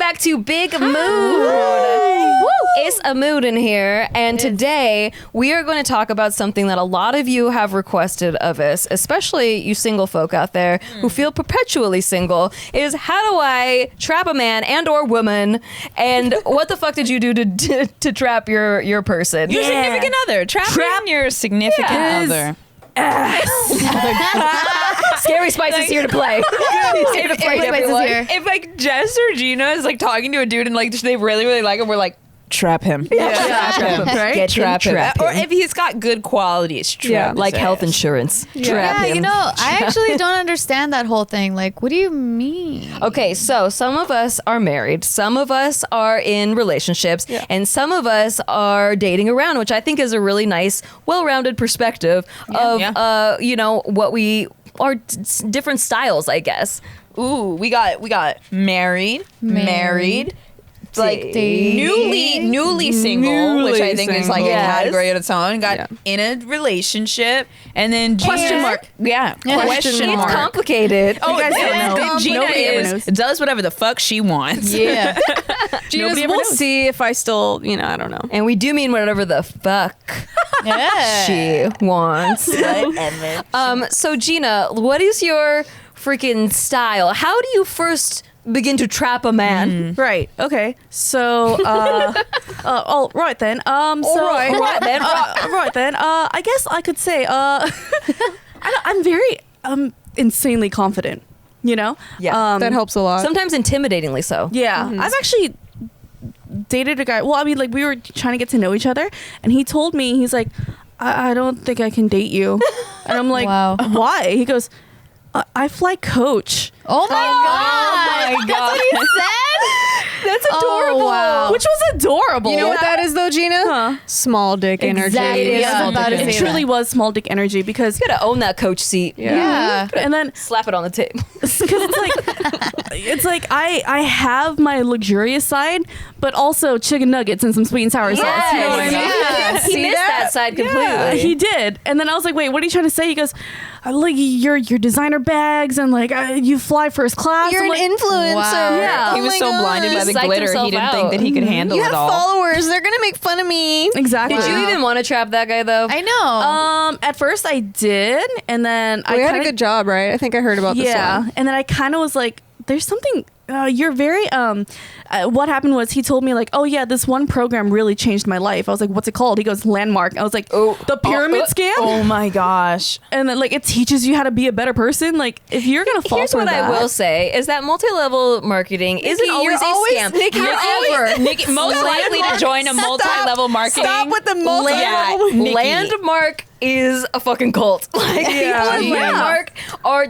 back to Big Mood. Woo! It's a mood in here, and today we are going to talk about something that a lot of you have requested of us, especially you single folk out there who feel perpetually single, is how do I trap a man and or woman, and what the fuck did you do to trap your person? Your significant other. Trapping your significant other. Scary Spice is here to play. If like Jess or Gina is like talking to a dude and like they really, really like him, we're like, trap him. Trap him. Right? Trap him. Or if he's got good qualities, trap like health insurance. Trap him. You know, I actually don't understand that whole thing. Like, what do you mean? Okay, so some of us are married, some of us are in relationships, and some of us are dating around, which I think is a really nice, well-rounded perspective of, you know, what we are, different styles, I guess. Ooh, we got married, like newly single, which I think is like a category of its own. Got in a relationship, and then Question mark. Question mark. It's complicated. Oh, You guys don't know. Gina Nobody ever knows. does whatever the fuck she wants. Yeah. Gina's, we'll see if I still, you know, I don't know. And we do mean whatever the fuck she wants. So Gina, what is your freaking style? How do you first begin to trap a man? Right. Okay. So, all right then. Right then. I guess I could say, I'm very insanely confident. You know. Yeah. That helps a lot. Sometimes intimidatingly so. Yeah. I've actually dated a guy. Well, I mean, like we were trying to get to know each other, and he told me, he's like, I don't think I can date you, and I'm like, Wow. Why? He goes, I fly coach. Oh my god. That's what he said? That's adorable. Oh, wow. Which was adorable. You know what that is though, Gina? Huh. Small dick energy. Exactly. Yeah, I was about to it say truly that. was small dick energy because, You gotta own that coach seat. Yeah. and then Slap it on the table. because it's like I have my luxurious side, but also chicken nuggets and some sweet and sour sauce. You know what I mean? Yeah. He missed that side completely. He did, and then I was like, "Wait, what are you trying to say?" He goes, "I like your designer bags and like you fly first class." You're I'm an like, influencer. Wow. Yeah. He Oh was my so blinded by God. the Psyched glitter, himself he didn't out. think that he could handle You it have all. followers. They're gonna make fun of me. Exactly. Did you even want to trap that guy though? I know. At first I did, and then We I had kinda, a good job, right? I think I heard about this one. and then I kind of was like, "There's something." You're very what happened was he told me like, oh yeah, this one program really changed my life. I was like, what's it called? He goes, Landmark. I was like, the pyramid scam. Oh my gosh. And then like it teaches you how to be a better person. Like if you're gonna fall Here's for what that, I will say is that multi-level marketing isn't always a scam. Nikki, most likely to join a multi-level marketing. Stop with the multi-level. Nikki. Landmark is a fucking cult. Like people in Landmark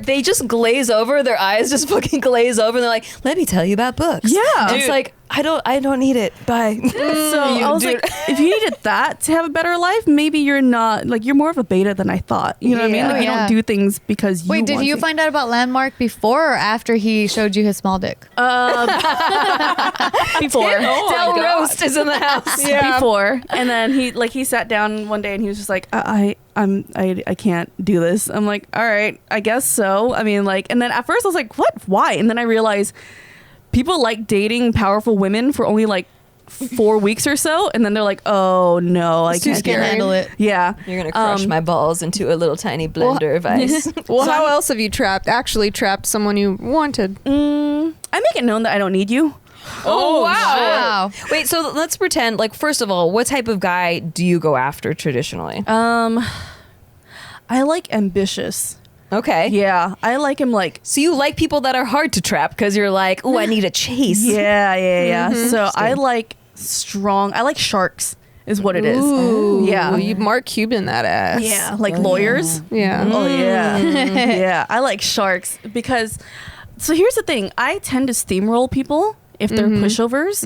they just glaze over, their eyes just fucking glaze over, and they're like, let me tell you about books. Yeah. And it's like, I don't need it. Bye. So I was like, if you needed that to have a better life, maybe you're not like, you're more of a beta than I thought. You know what I mean? Like you don't do things because you Wait, did want you to. find out about Landmark before or after he showed you his small dick? Before. Del Roast is in the house. Before, and then he sat down one day and he was just like, I can't do this. I'm like, all right, I guess so. I mean, like, and then at first I was like, what? Why? And then I realized people like dating powerful women for only like 4 weeks or so, and then they're like, oh no, I can't Handle it. Yeah, You're gonna crush my balls into a little tiny blender of ice. Well, how else have you actually trapped someone you wanted? I make it known that I don't need you. Oh Wow. Wait, so let's pretend, like, first of all, what type of guy do you go after traditionally? I like ambitious. Okay. Yeah, I like him like. So you like people that are hard to trap because you're like, oh, I need a chase. Yeah. So I like strong. I like sharks. Is what it is. Ooh, Yeah. you Mark Cuban that ass. Yeah, like lawyers. Yeah. Oh yeah, yeah. I like sharks because. So here's the thing. I tend to steamroll people if they're pushovers.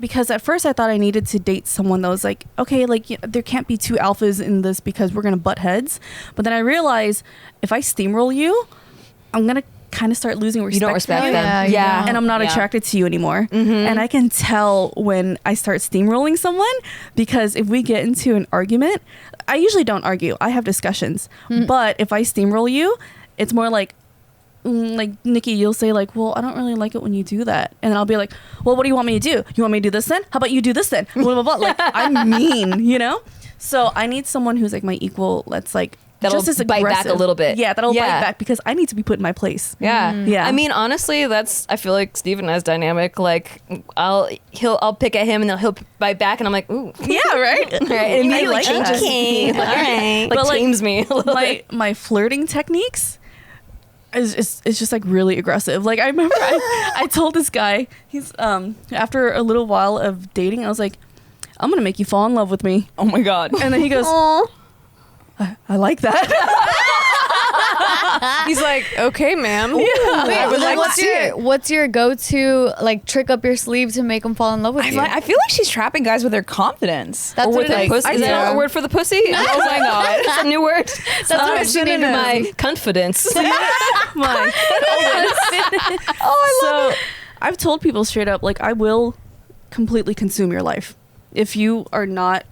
Because at first I thought I needed to date someone that was like, okay, like there can't be two alphas in this because we're gonna butt heads. But then I realized if I steamroll you, I'm gonna kind of start losing respect. You don't respect for you. them. Yeah. And I'm not attracted to you anymore. And I can tell when I start steamrolling someone because if we get into an argument, I usually don't argue. I have discussions. But if I steamroll you, it's more like, like Nikki, you'll say like, well, I don't really like it when you do that. And then I'll be like, well, what do you want me to do? You want me to do this then? How about you do this then? Blah, blah, blah. Like, I'm mean, you know? So I need someone who's like my equal, that's like, That'll just as bite back aggressive. a little bit. Yeah, that'll Yeah. bite back because I need to be put in my place. Yeah. Yeah. I mean, honestly, I feel like Steve and I's dynamic. Like, I'll pick at him and then he'll bite back, and I'm like, ooh. Yeah, right? All right. It immediately like changes that. me. All right. Like, But, like, tames me a little bit. my flirting techniques is just like really aggressive. Like I remember I told this guy, he's after a little while of dating, I was like, I'm gonna make you fall in love with me. Oh my God. And then he goes, I like that. He's like, okay, ma'am. I would like to see it. What's your go-to like trick up your sleeve to make them fall in love with you? I feel like she's trapping guys with their confidence. That's Or what with it a is. pussy. Is that a word for the pussy? Oh my god, it's a new word. That's what it's named. My confidence. My so I've told people straight up, like, I will completely consume your life. If you are not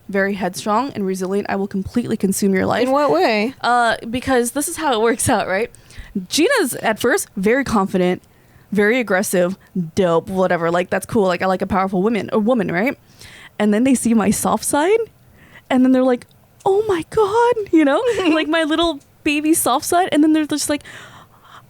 very headstrong and resilient, I will completely consume your life. In what way? Because this is how it works out, right? Gina's at first very confident, very aggressive, dope, whatever. Like, that's cool. Like, I like a powerful woman, right? And then they see my soft side, and then they're like, oh my God, you know? Like, my little baby soft side. And then they're just like,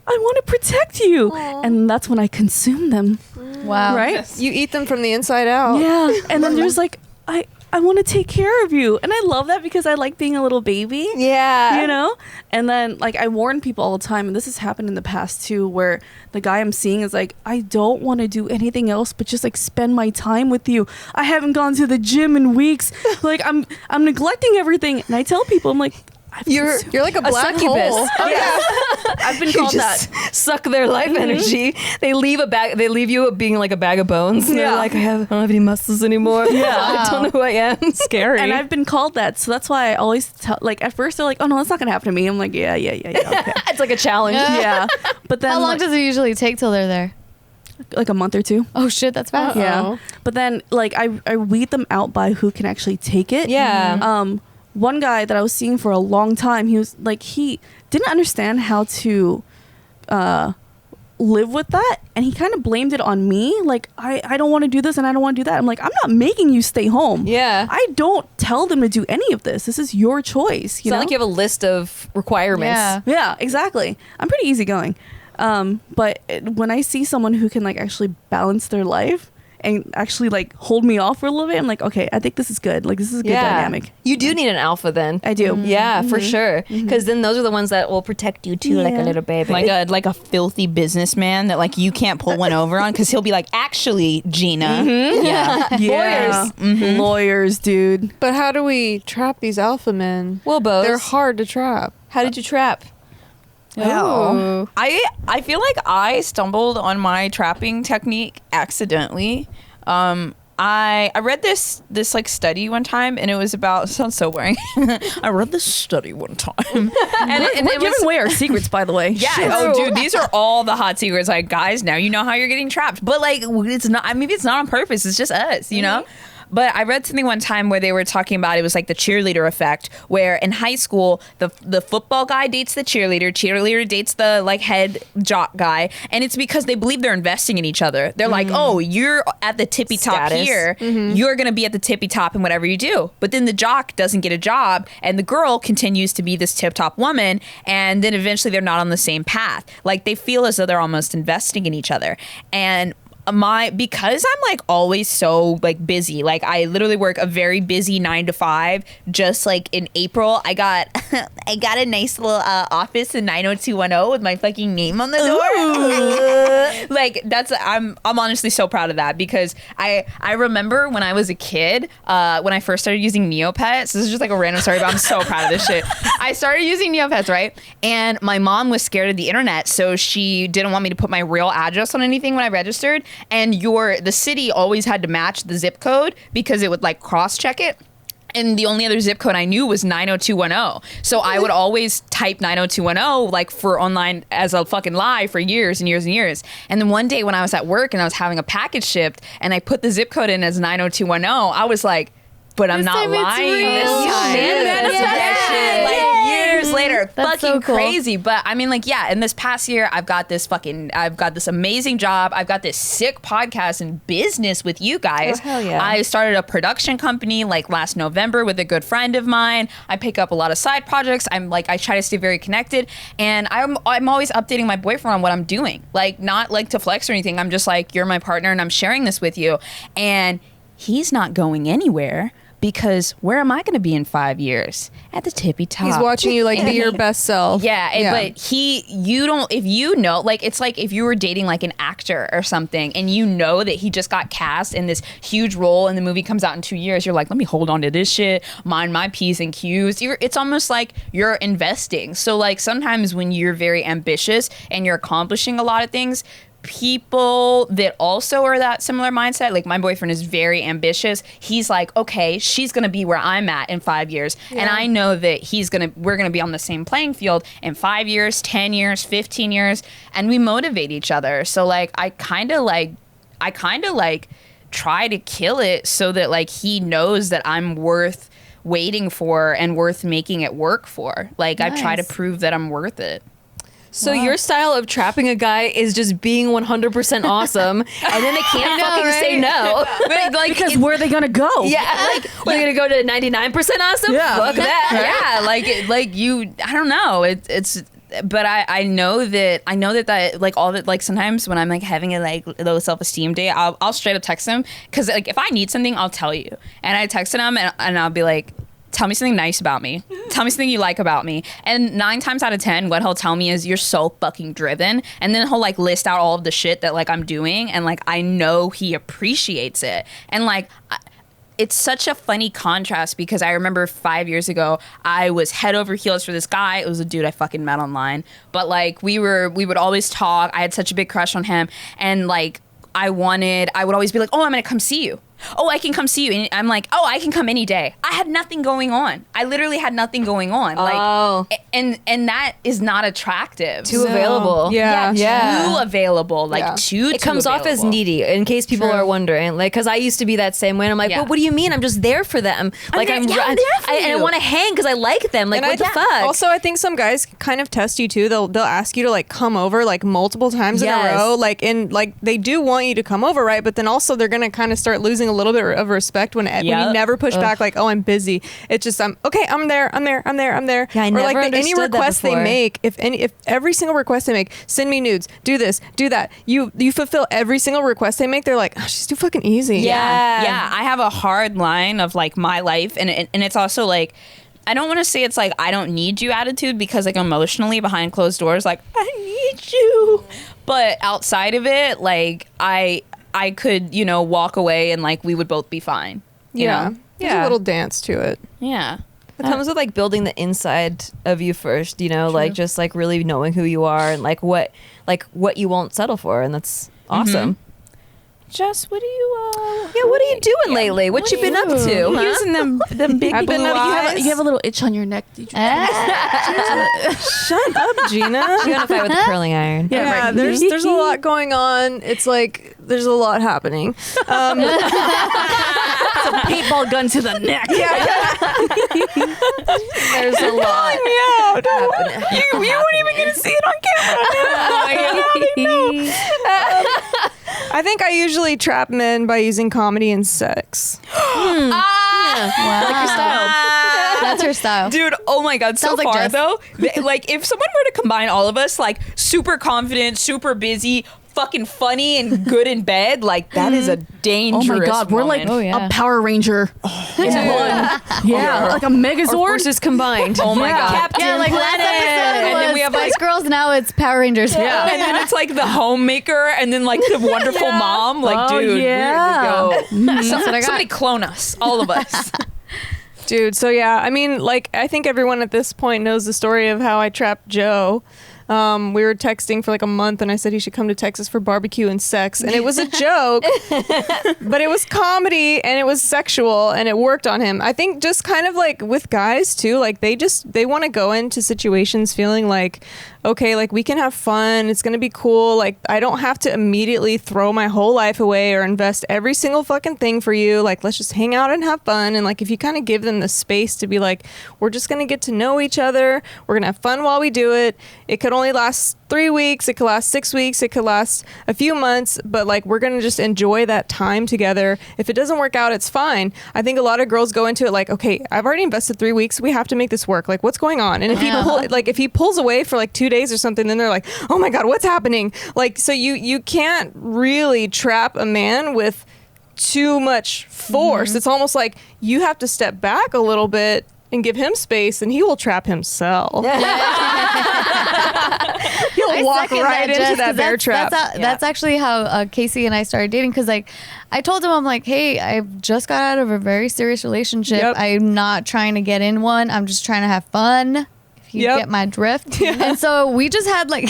I want to protect you. Aww. And that's when I consume them, Wow. right? You eat them from the inside out. Yeah. And then there's like, I want to take care of you. And I love that because I like being a little baby. Yeah. You know? And then, like, I warn people all the time, and this has happened in the past too, where the guy I'm seeing is like, I don't want to do anything else but just like spend my time with you. I haven't gone to the gym in weeks. Like, I'm neglecting everything. And I tell people, I'm like, You're like a black succubus. hole. I've been You called just that. suck their life energy. They leave you being like a bag of bones. And Yeah. They're like, I don't have any muscles anymore. Yeah. I don't know who I am. Scary. And I've been called that. So that's why I always tell, like, at first they're like, oh no, that's not going to happen to me. I'm like, yeah, okay. It's like a challenge. Yeah. But then, How long like, does it usually take till they're there? like a month or two. Oh shit, that's fast. Yeah. But then, like, I weed them out by who can actually take it. Yeah. One guy that I was seeing for a long time, he was like, he didn't understand how to live with that, and he kind of blamed it on me. Like, I don't want to do this and I don't want to do that. I'm like, I'm not making you stay home. Yeah. I don't tell them to do any of this. This is your choice. It's not like you have a list of requirements. Yeah. Yeah, exactly. I'm pretty easygoing. But when I see someone who can like actually balance their life and actually like hold me off for a little bit, I'm like, okay, I think this is good. Like, this is a good dynamic. You do need an alpha then. I do. Yeah, for sure. Because then those are the ones that will protect you too, like a Yeah. little baby. Like a filthy businessman that like you can't pull one over on because he'll be like, actually, Gina. Yeah. Yeah. Lawyers, dude. But how do we trap these alpha men? Well, Bose, They're hard to trap. how did you trap? Oh. I feel like I stumbled on my trapping technique accidentally. I read this like study one time, and it was about, it sounds so boring. I read this study one time, and We're giving away our secrets, by the way. yeah. Oh, dude, these are all the hot secrets. Like, guys, now you know how you're getting trapped. But like, it's not. I mean, it's not on purpose. It's just us, you know. But I read something one time where they were talking about, it was like the cheerleader effect, where in high school the football guy dates the cheerleader dates the like head jock guy, and it's because they believe they're investing in each other. They're like, oh, you're at the tippy top Status. here, you're gonna be at the tippy top in whatever you do. But then the jock doesn't get a job, and the girl continues to be this tip top woman, and then eventually they're not on the same path. Like, they feel as though they're almost investing in each other. And because I'm like always so like busy, like I literally work a very busy 9 to 5. Just like in April, I got a nice little office in 90210 with my fucking name on the door. Like, that's I'm honestly so proud of that, because I remember when I was a kid, when I first started using Neopets. This is just like a random story, but I'm so proud of this shit. I started using Neopets, right? And my mom was scared of the internet, so she didn't want me to put my real address on anything when I registered. And the city always had to match the zip code because it would like cross check it. And the only other zip code I knew was 90210. So I would always type 90210 like for online as a fucking lie for years and years and years. And then one day when I was at work and I was having a package shipped and I put the zip code in as 90210, I was like, but I'm This not time it's lying real. this You time. manifested Yeah. that shit. Like years years later. That's Fucking so cool. crazy. But I mean, like, yeah, in this past year, I've got this amazing job. I've got this sick podcast and business with you guys. Oh, hell yeah. I started a production company like last November with a good friend of mine. I pick up a lot of side projects. I try to stay very connected, and I'm always updating my boyfriend on what I'm doing. Like, not like to flex or anything. I'm just like, you're my partner and I'm sharing this with you. And he's not going anywhere, because where am I going to be in 5 years? At the tippy top. He's watching you like be your best self. Yeah, but you don't, if you know, like, it's like if you were dating like an actor or something and you know that he just got cast in this huge role and the movie comes out in 2 years, you're like, let me hold on to this shit, mind my P's and Q's. It's almost like you're investing. So like sometimes when you're very ambitious and you're accomplishing a lot of things, people that also are that similar mindset, like my boyfriend is very ambitious. He's like, okay, she's gonna be where I'm at in 5 years, and I know that we're gonna be on the same playing field in 5 years, 10 years, 15 years, and we motivate each other. So like I kind of like try to kill it so that like he knows that I'm worth waiting for and worth making it work for. Like I try to prove that I'm worth it. So your style of trapping a guy is just being 100% awesome, and then they can't fucking say no. But, like, Because where are they gonna go? Yeah, like we're gonna go to 99% awesome. Yeah. Fuck that. Yeah, like you, I don't know. It's but I know that like all that, like sometimes when I'm like having a like low self-esteem day, I'll straight up text him, because like if I need something, I'll tell you. And I texted him and I'll be like, tell me something nice about me. Tell me something you like about me. And 9 times out of 10, what he'll tell me is, you're so fucking driven. And then he'll like list out all of the shit that like I'm doing. And like, I know he appreciates it. And like, it's such a funny contrast, because I remember 5 years ago, I was head over heels for this guy. It was a dude I fucking met online. But like, we would always talk. I had such a big crush on him. And like, I would always be like, oh, I'm going to come see you. Oh, I can come see you. And I'm like, oh, I can come any day. I had nothing going on. I literally had nothing going on. Like, and that is not attractive. Too available. Yeah. Too available. Like, Yeah. too It comes off as available. needy, in case people are wondering. Like, because I used to be that same way. And I'm like, Yeah. well, what do you mean? I'm just there for them. Like, I'm there for and I you. want to hang because I like them. Like, And what the fuck? Also, I think some guys kind of test you too. They'll ask you to like come over like multiple times in a Yes. row. Like, and like they do want you to come over, right? But then also they're gonna kind of start losing a little bit of respect when you Yep. never push back. Like, oh, I'm busy. It's just I'm there. Yeah, I or never like any understood that request they before. make, if every single request they make, send me nudes, do this, do that. You fulfill every single request they make. They're like, oh, she's too fucking easy. Yeah, I have a hard line of like my life, and it's also like, I don't want to say it's like I don't need you attitude, because like emotionally behind closed doors, like I need you, but outside of it, like I could, walk away and like we would both be fine. You know? There's a little dance to it. Yeah. It comes with like building the inside of you first, like just like really knowing who you are and like what you won't settle for, and that's awesome. Just what do you Yeah, what are you doing lately? What you been up to? Huh? using them big I've been blue up- eyes? You have a little itch on your neck. Did you Shut up, Gina. You're gonna fight with the curling iron. Yeah, there's a lot going on. It's like there's a lot happening. paintball gun to the neck? There's a lot happening. You weren't even gonna see it on camera. I think I usually trap men by using comedy and sex. Wow. Like your style. That's her style. Dude, oh my god, so Sounds like far Jess. though, like if someone were to combine all of us, like super confident, super busy, fucking funny and good in bed, like that is a dangerous Oh my god, we're like Oh, yeah. a Power Ranger in one. Yeah, like a Our Megazord. forces combined. Oh my god. Captain Yeah, like last Planet. episode And was then we have, like- Spice Girls, now it's Power Rangers. Yeah. And then it's like the homemaker and then like the wonderful mom. Like, Oh, dude, yeah. we're good to go. That's what I got. Somebody clone us, all of us. Dude, so yeah, I mean, like, I think everyone at this point knows the story of how I trapped Joe. We were texting for like a month and I said he should come to Texas for barbecue and sex. And it was a joke, but it was comedy and it was sexual and it worked on him. I think just kind of like with guys too, like they want to go into situations feeling like, okay, like we can have fun. It's going to be cool. Like I don't have to immediately throw my whole life away or invest every single fucking thing for you. Like let's just hang out and have fun. And like if you kind of give them the space to be like, we're just going to get to know each other. We're going to have fun while we do it. It could only last 3 weeks. It could last 6 weeks. It could last a few months. But like we're going to just enjoy that time together. If it doesn't work out, it's fine. I think a lot of girls go into it like, okay, I've already invested 3 weeks. We have to make this work. Like what's going on? And if he pulls away for like 2 days or something, then they're like, oh my God, what's happening? Like, so you can't really trap a man with too much force. It's almost like you have to step back a little bit and give him space, and he will trap himself. He'll walk right into that bear trap. That's actually how Casey and I started dating, because like I told him, I'm like, hey, I've just got out of a very serious relationship. Yep. I'm not trying to get in one. I'm just trying to have fun. If you get my drift. And so we just had like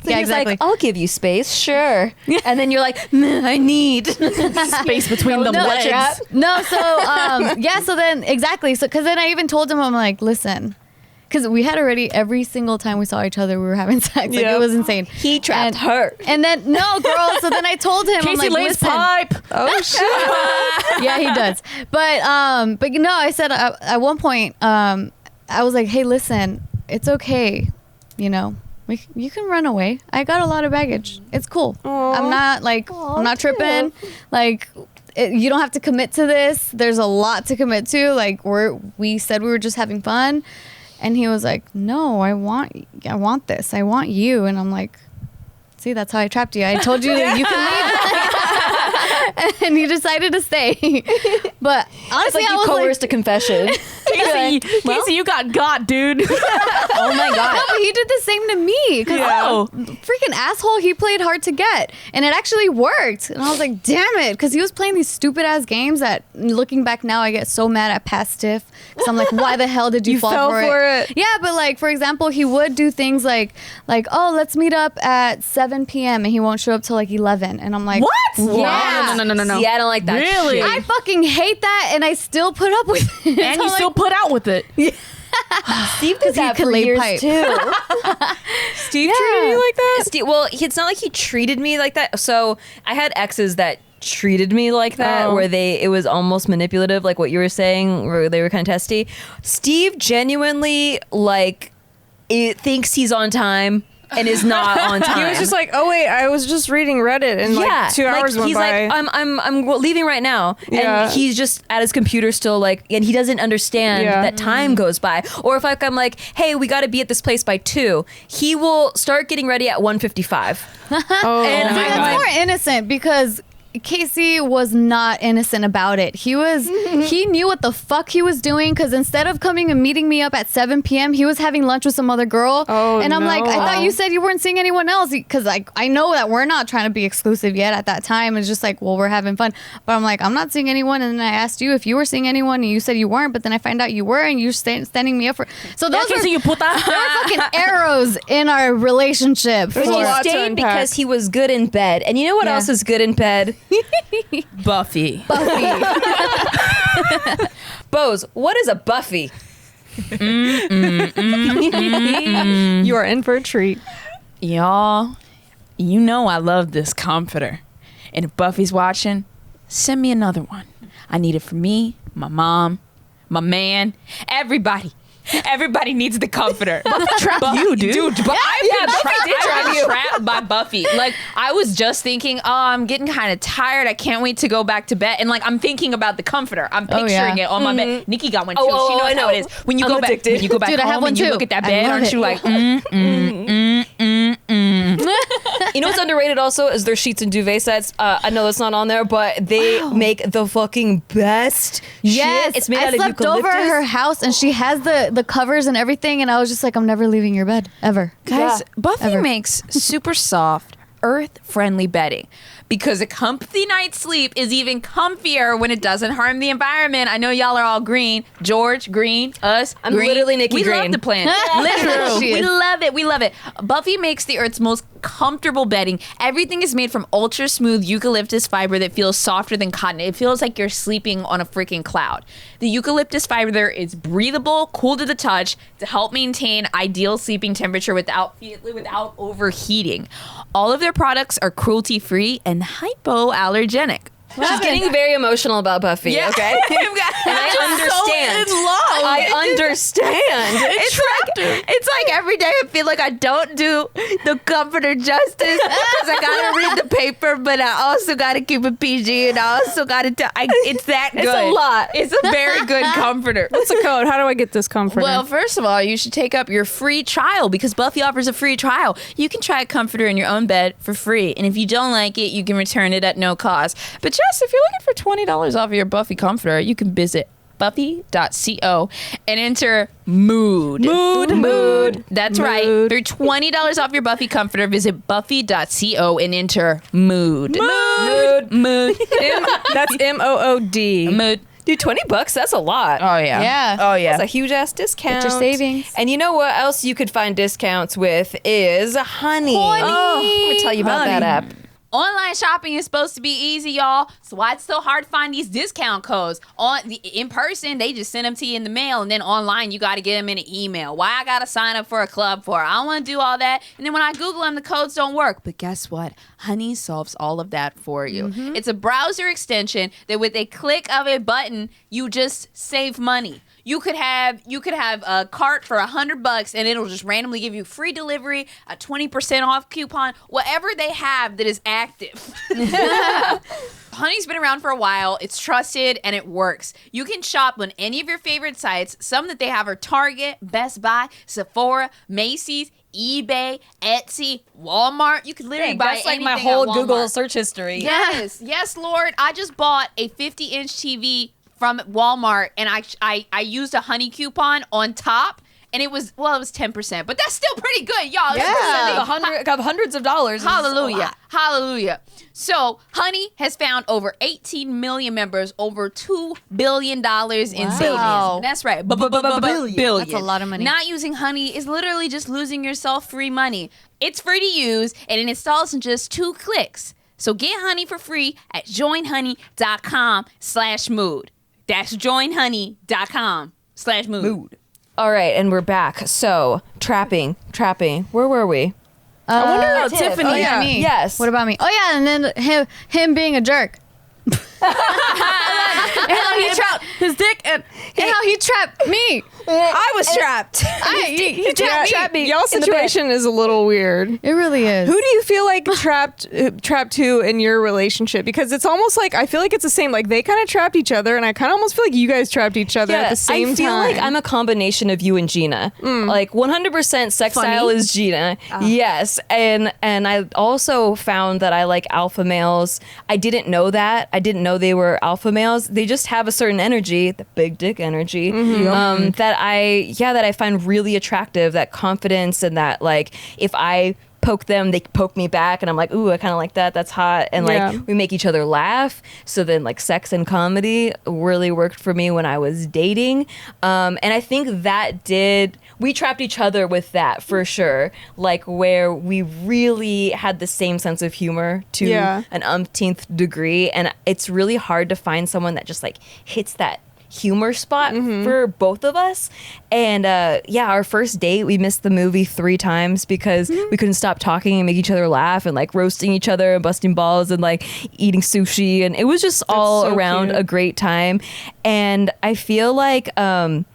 he's like, I'll give you space, sure. And then you're like, I need space between the legs. No, so then exactly. So because then I even told him, I'm like, listen, because we had already every single time we saw each other, we were having sex. Like it was insane. He trapped her. And then no, girl. So then I told him, Casey I'm like, lays listen. pipe. Oh shit. Yeah, he does. But you know, I said at one point, I was like, hey, listen, it's okay. You know, you can run away. I got a lot of baggage. It's cool. Aww. I'm not like, I'm not tripping. Like, you don't have to commit to this. There's a lot to commit to. Like we said we were just having fun. And he was like, no, I want this. I want you. And I'm like, see, that's how I trapped you. I told you that you can leave. And he decided to stay. But honestly, it's like I you was coerced a confession. Casey, you got, dude. Oh my God. No, but he did the same to me. Because freaking asshole, he played hard to get. And it actually worked. And I was like, damn it. Because he was playing these stupid ass games that, looking back now, I get so mad at past stiff. Because I'm like, why the hell did you fall fell for it? Yeah, but like, for example, he would do things like, oh, let's meet up at 7 p.m. and he won't show up till like 11. And I'm like, what? Yeah. No. See, I don't like that. Really? Shit. I fucking hate that, and I still put up with it. And you still put out with it. Steve did that for years too. Steve treated you like that? Well, it's not like he treated me like that. So I had exes that treated me like that, where it was almost manipulative, like what you were saying, where they were kind of testy. Steve genuinely thinks he's on time and is not on time. He was just like, oh wait, I was just reading Reddit and like 2 hours went he's by. like, I'm leaving right now, Yeah. and he's just at his computer still, like, and he doesn't understand that time goes by. Or if I'm like, hey, we got to be at this place by 2, he will start getting ready at 1:55. Oh, And See, I'm that's like, more innocent, because Casey was not innocent about it. He knew what the fuck he was doing, because instead of coming and meeting me up at 7 p.m., he was having lunch with some other girl. Oh, and I'm like, I no. thought you said you weren't seeing anyone else, because I know that we're not trying to be exclusive yet at that time. It's just like, well, we're having fun. But I'm like, I'm not seeing anyone. And then I asked you if you were seeing anyone, and you said you weren't. But then I find out you were, and you're standing me up for. So those were, you put that. there were fucking arrows in our relationship. There's a he lot to stayed unpack. because he was good in bed. And you know what Yeah. else is good in bed? Buffy. Bose, what is a Buffy? You are in for a treat. Y'all, you know I love this comforter. And if Buffy's watching, send me another one. I need it for me, my mom, my man, everybody. Everybody needs the comforter. Buffy trapped you, dude. But I've been trapped by Buffy. Like, I was just thinking, oh, I'm getting kind of tired. I can't wait to go back to bed. And like, I'm thinking about the comforter. I'm picturing it on my bed. Nikki got one too. Oh, she knows I know. how it is. When you I'm go back, addicted. when you go back Dude, I have home one and you too. look at that I bed, love aren't it. you like, You know what's underrated also is their sheets and duvet sets. I know that's not on there, but they make the fucking best Yes, shit. It's made I out of slept eucalyptus. over at her house, and she has the covers and everything, and I was just like, I'm never leaving your bed ever. Guys, Buffy Ever. makes super soft, earth-friendly bedding because a comfy night's sleep is even comfier when it doesn't harm the environment. I know y'all are all green. George, green, us, I'm green. literally Nikki we Green. love the planet. Literally. She We is. love it. We love it. Buffy makes the Earth's most comfortable bedding. Everything is made from ultra smooth eucalyptus fiber that feels softer than cotton. It feels like you're sleeping on a freaking cloud. The eucalyptus fiber there is breathable, cool to the touch to help maintain ideal sleeping temperature without overheating. All of their products are cruelty-free and hypoallergenic. She's getting very emotional about Buffy, okay? And I understand. So in love. I understand. It's like every day I feel like I don't do the comforter justice because I gotta read the paper, but I also gotta keep it PG, and I also gotta it's that good. It's a lot. It's a very good comforter. What's the code? How do I get this comforter? Well, first of all, you should take up your free trial because Buffy offers a free trial. You can try a comforter in your own bed for free, and if you don't like it, you can return it at no cost. But just if you're looking for $20 off your Buffy comforter, you can visit buffy.co and enter mood. That's right. For $20 off your Buffy comforter, visit buffy.co and enter mood. Mood. That's MOOD. Mood. Dude, $20, that's a lot. Oh, yeah. Yeah. Oh, yeah. That's a huge ass discount. Get your savings. And you know what else you could find discounts with is Honey. Oh, let me tell you about that app. Online shopping is supposed to be easy, y'all. So why it's so hard to find these discount codes? In person, they just send them to you in the mail, and then online, you got to get them in an email. Why I got to sign up for a club for? I don't want to do all that. And then when I Google them, the codes don't work. But guess what? Honey solves all of that for you. Mm-hmm. It's a browser extension that with a click of a button, you just save money. You could have a cart for $100 and it'll just randomly give you free delivery, a 20% off coupon, whatever they have that is active. Honey's been around for a while. It's trusted and it works. You can shop on any of your favorite sites. Some that they have are Target, Best Buy, Sephora, Macy's, eBay, Etsy, Walmart. You can literally buy That's like anything my whole at Google Walmart. search history. Yes, Lord. I just bought a 50-inch TV from Walmart, and I used a Honey coupon on top, and it was 10%, but that's still pretty good, y'all. Got hundreds of dollars. Hallelujah. So Honey has found over 18 million members, over $2 billion in savings. That's right. Billion. That's a lot of money. Not using Honey is literally just losing yourself free money. It's free to use, and it installs in just 2 clicks. So get Honey for free at joinhoney.com/mood. That's joinhoney.com/mood. All right, and we're back. So, trapping. Where were we? I wonder Tiffany. Oh, yeah. Me. Yes. What about me? Oh yeah, and then him being a jerk. And how he trapped his dick and how he trapped me. I was trapped. He trapped me. Y'all's situation is a little weird. It really is. Who do you feel like trapped to in your relationship? Because it's almost like I feel like it's the same. Like they kind of trapped each other, and I kind of almost feel like you guys trapped each other at the same time. I feel like I'm a combination of you and Gina. Like 100% sex style is Gina. Yes, and I also found that I like alpha males. I didn't know that. I didn't know they were alpha males. They just have a certain energy, the big dick energy, that I find really attractive. That confidence and that like if I poke them, they poke me back, and I'm like, ooh, I kind of like that. That's hot, and like we make each other laugh. So then like sex and comedy really worked for me when I was dating, and I think we trapped each other with that for sure. Like where we really had the same sense of humor to an umpteenth degree, and it's really hard to find someone that just like hits that humor spot for both of us. And our first date, we missed the movie 3 times because we couldn't stop talking and make each other laugh and like roasting each other and busting balls and like eating sushi, and it was just all around a great time. And I feel like I'm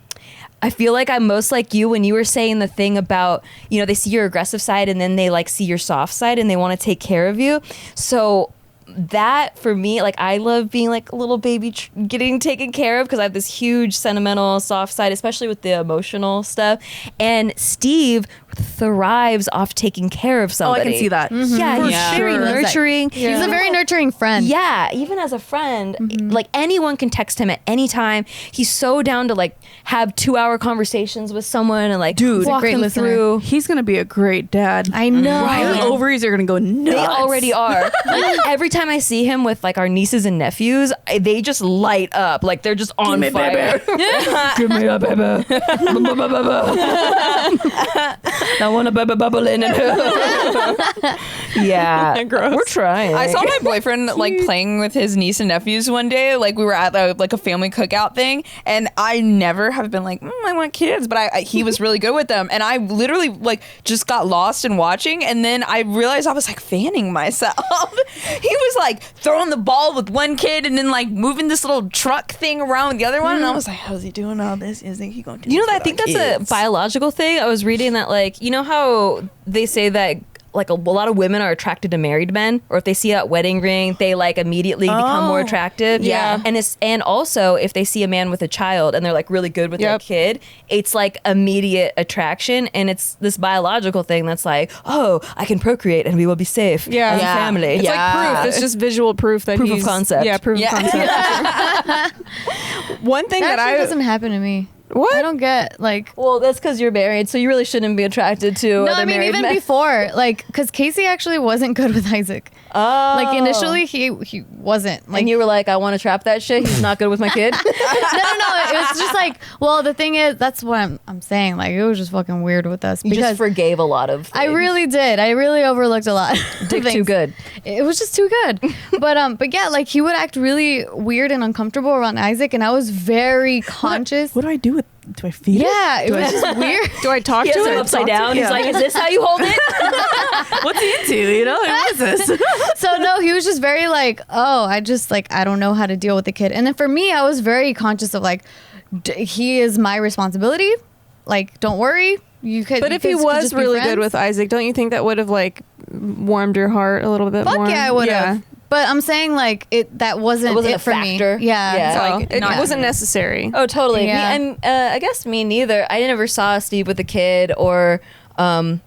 most like you when you were saying the thing about, they see your aggressive side and then they like see your soft side and they want to take care of you. So that for me, like I love being like a little baby getting taken care of because I have this huge sentimental soft side, especially with the emotional stuff. And Steve thrives off taking care of somebody. Oh, I can see that. Yeah, he's very nurturing. He's a very nurturing friend. Yeah, even as a friend, like anyone can text him at any time. He's so down to like have 2-hour conversations with someone and like walk them through. He's gonna be a great dad. I know. Right? The ovaries are gonna go nuts. They already are. Like, every time time I see him with like our nieces and nephews, they just light up. Like they're just on fire. Give me a baby. I want a baby bubbling in her. Yeah. Gross. We're trying. I saw my boyfriend like playing with his niece and nephews one day. Like we were at like a family cookout thing, and I never have been like, I want kids, but he was really good with them, and I literally like just got lost in watching, and then I realized I was like fanning myself. He was like throwing the ball with one kid, and then like moving this little truck thing around with the other one, and I was like, how's he doing all this? Is he going to? You know, I think that's a biological thing. I was reading that, like, you know how they say that like a lot of women are attracted to married men, or if they see that wedding ring, they like immediately become more attractive. Yeah. And also if they see a man with a child and they're like really good with their kid, it's like immediate attraction, and it's this biological thing that's like, oh, I can procreate and we will be safe as a family. It's like proof. It's just visual proof that Proof of he's concept. Yeah, proof of concept. One thing That that actually I doesn't happen to me. What? I don't get like. Well, that's because you're married, so you really shouldn't be attracted to No, other I mean married even men. before, like, because Casey actually wasn't good with Isaac. Oh. Like initially, he wasn't. Like And you were like, I want to trap that shit. He's not good with my kid. no. It was just like, well, the thing is, that's what I'm saying. Like it was just fucking weird with us You because just forgave a lot of I things. really did. I really overlooked a lot. of Dick too things. good. It was just too good. But yeah, like he would act really weird and uncomfortable around Isaac, and I was very conscious. What do I do with? Do I feed Yeah, it was just weird. do I talk He to has it it upside down. He's like, is this how you hold it? it? What's he into? You know, what is this? So no, he was just very like, oh, I just like I don't know how to deal with the kid. And then for me, I was very conscious of like, he is my responsibility. Like, don't worry, you could. But you if he guys could was just be really good friends. with Isaac, don't you think that would have like warmed your heart a little bit Fuck more? yeah, I would have. But I'm saying like that wasn't It wasn't it a for factor. me. Yeah. Yeah. So, So Like, it not- wasn't necessary. Oh, totally. Yeah. Me, and I guess me neither. I never saw Steve with a kid or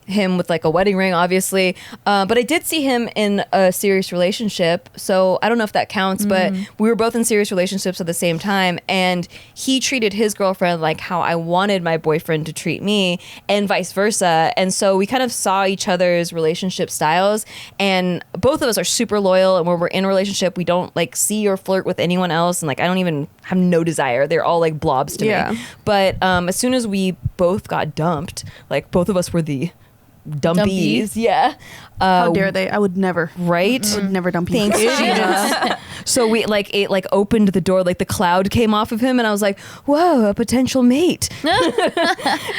him with like a wedding ring, obviously. But I did see him in a serious relationship. So I don't know if that counts, but we were both in serious relationships at the same time. And he treated his girlfriend like how I wanted my boyfriend to treat me, and vice versa. And so we kind of saw each other's relationship styles. And both of us are super loyal. And when we're in a relationship, we don't like see or flirt with anyone else. And like, I don't even have no desire. They're all like blobs to Yeah. me. But as soon as we both got dumped, like both of us were the dumpies. Yeah. How dare they? I would never. Right? I would never dump you. Thanks, Gina. So we like it like opened the door, like the cloud came off of him, and I was like, whoa, a potential mate.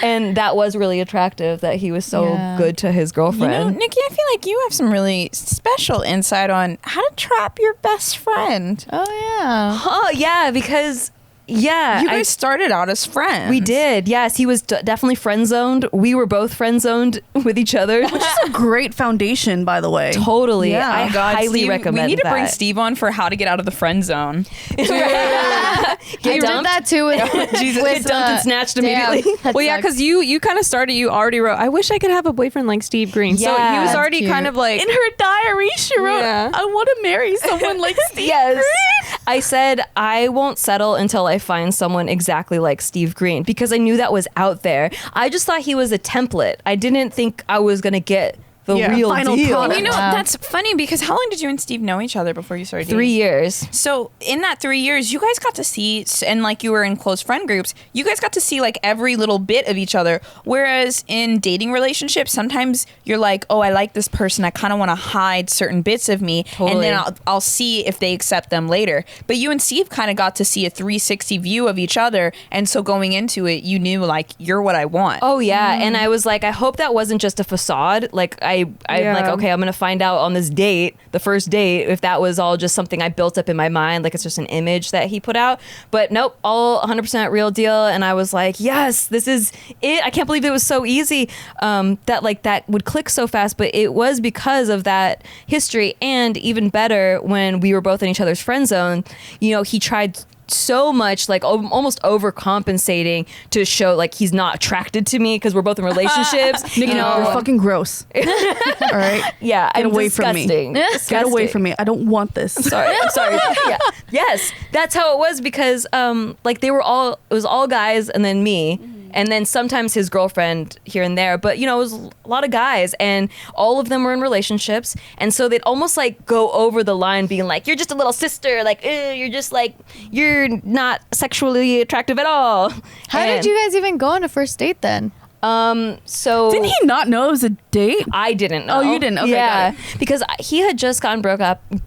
And that was really attractive that he was so Yeah. good to his You know, girlfriend. Nikki, I feel like you have some really special insight on how to trap your best friend. oh yeah. Oh yeah, because yeah, You guys started out as friends. we did. Yes, he was definitely friend zoned. We were both friend zoned with each other. It's a great foundation, by the way. Totally. Yeah. I highly Steve, recommend we need to bring that. Steve on for how to get out of the friend zone. Get I did dumped? that too with, Get dumped and snatched immediately. That Well, yeah, sucks. because you kind of started. You already wrote. I wish I could have a boyfriend like Steve Green. So he Yeah. was That's already cute. kind of like. In her diary, she wrote, Yeah. I want to marry someone like Steve. Yes. I said I won't settle until I find someone exactly like Steve Green, because I knew that was out there. I just thought he was a template. I didn't think I was going to get the Yeah, real final deal. product. You know, Wow. that's funny because how long did you and Steve know each other before you started 3 dating? years. So in that 3 years, you guys got to see, and like you were in close friend groups, you guys got to see like every little bit of each other. Whereas in dating relationships, sometimes you're like, oh, I like this person. I kind of want to hide certain bits of me. Totally. And then I'll see if they accept them later. But you and Steve kind of got to see a 360 view of each other. And so going into it, you knew like, you're what I want. Oh yeah, and I was like, I hope that wasn't just a facade. Like I'm like, okay, I'm gonna find out on this date, the first date, if that was all just something I built up in my mind, like it's just an image that he put out. But nope, all 100% real deal. And I was like, yes, this is it. I can't believe it was so easy that like that would click so fast. But it was because of that history, and even better, when we were both in each other's friend zone, you know, he tried so much, like almost overcompensating to show like he's not attracted to me because we're both in relationships. Nikki, you know, you're fucking gross. All right? yeah, Get I'm away from me. disgusting. Get away from me. I don't want this. Sorry, I'm sorry. Yeah. Yes, that's how it was because like it was all guys and then me. and then sometimes his girlfriend here and there. But you know, it was a lot of guys, and all of them were in relationships, and so they'd almost like go over the line, being like, "You're just a little sister, like you're just like you're not sexually attractive at all." How did you guys even go on a first date then? So Didn't he not know it was a date? I didn't know. Oh, you didn't? Okay, yeah, got it. because he had just gotten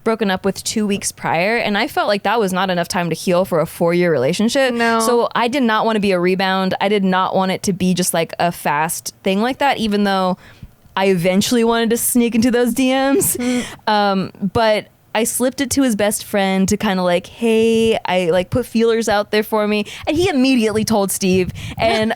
broken up with 2 weeks prior, and I felt like that was not enough time to heal for a 4-year relationship. No. So I did not want to be a rebound. I did not want it to be just like a fast thing like that, even though I eventually wanted to sneak into those DMs. But I slipped it to his best friend to kind of like, hey, I like put feelers out there for me, and he immediately told Steve, and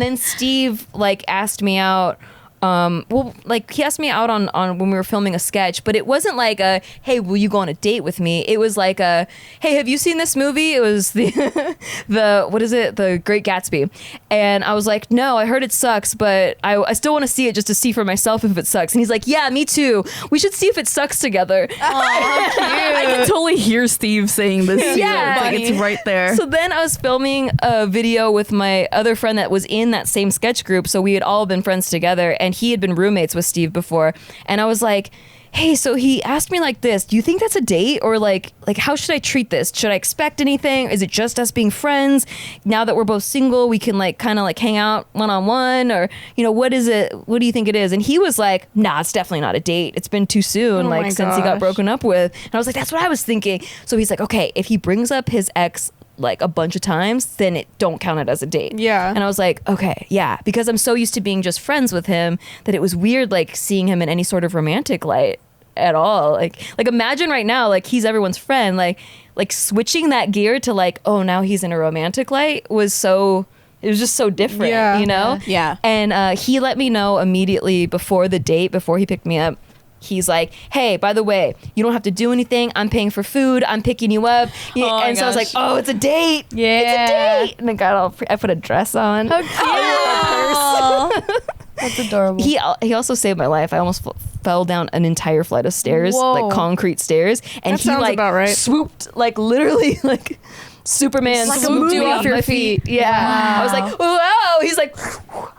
then Steve like asked me out. Well, like he asked me out on when we were filming a sketch, but it wasn't like a, hey, will you go on a date with me? It was like a, hey, have you seen this movie? It was the what is it? The Great Gatsby. And I was like, no, I heard it sucks, but I still want to see it just to see for myself if it sucks. And he's like, yeah, me too. We should see if it sucks together. I can totally hear Steve saying this. Yeah. Like it's right there. So then I was filming a video with my other friend that was in that same sketch group. So we had all been friends together, and he had been roommates with Steve before. And I was like, hey, so he asked me like this, do you think that's a date? Or like how should I treat this? Should I expect anything? Is it just us being friends? Now that we're both single, we can like kind of like hang out one-on-one, or, you know, what is it? What do you think it is? And he was like, nah, it's definitely not a date. It's been too soon, Oh my like since he got gosh. broken up with. And I was like, that's what I was thinking. So he's like, okay, if he brings up his ex like a bunch of times, then it don't count it as a date. Yeah. And I was like, okay, yeah, because I'm so used to being just friends with him that it was weird like seeing him in any sort of romantic light at all. Like imagine right now, like he's everyone's friend, like switching that gear to like, oh, now he's in a romantic light was so, it was just so different, Yeah. you know? Yeah. And he let me know immediately before the date, before he picked me up. He's like, hey, by the way, you don't have to do anything. I'm paying for food. I'm picking you up. my And so I was like, gosh. oh, it's a date. Yeah. It's a date. And I put a dress on. That's adorable. He also saved my life. I almost fell down an entire flight of stairs, Whoa. like concrete stairs. And That he sounds like about right. swooped, like literally like Superman Like a swooped movie me off off your my feet. feet. Yeah. Wow. I was like, whoa. He's like,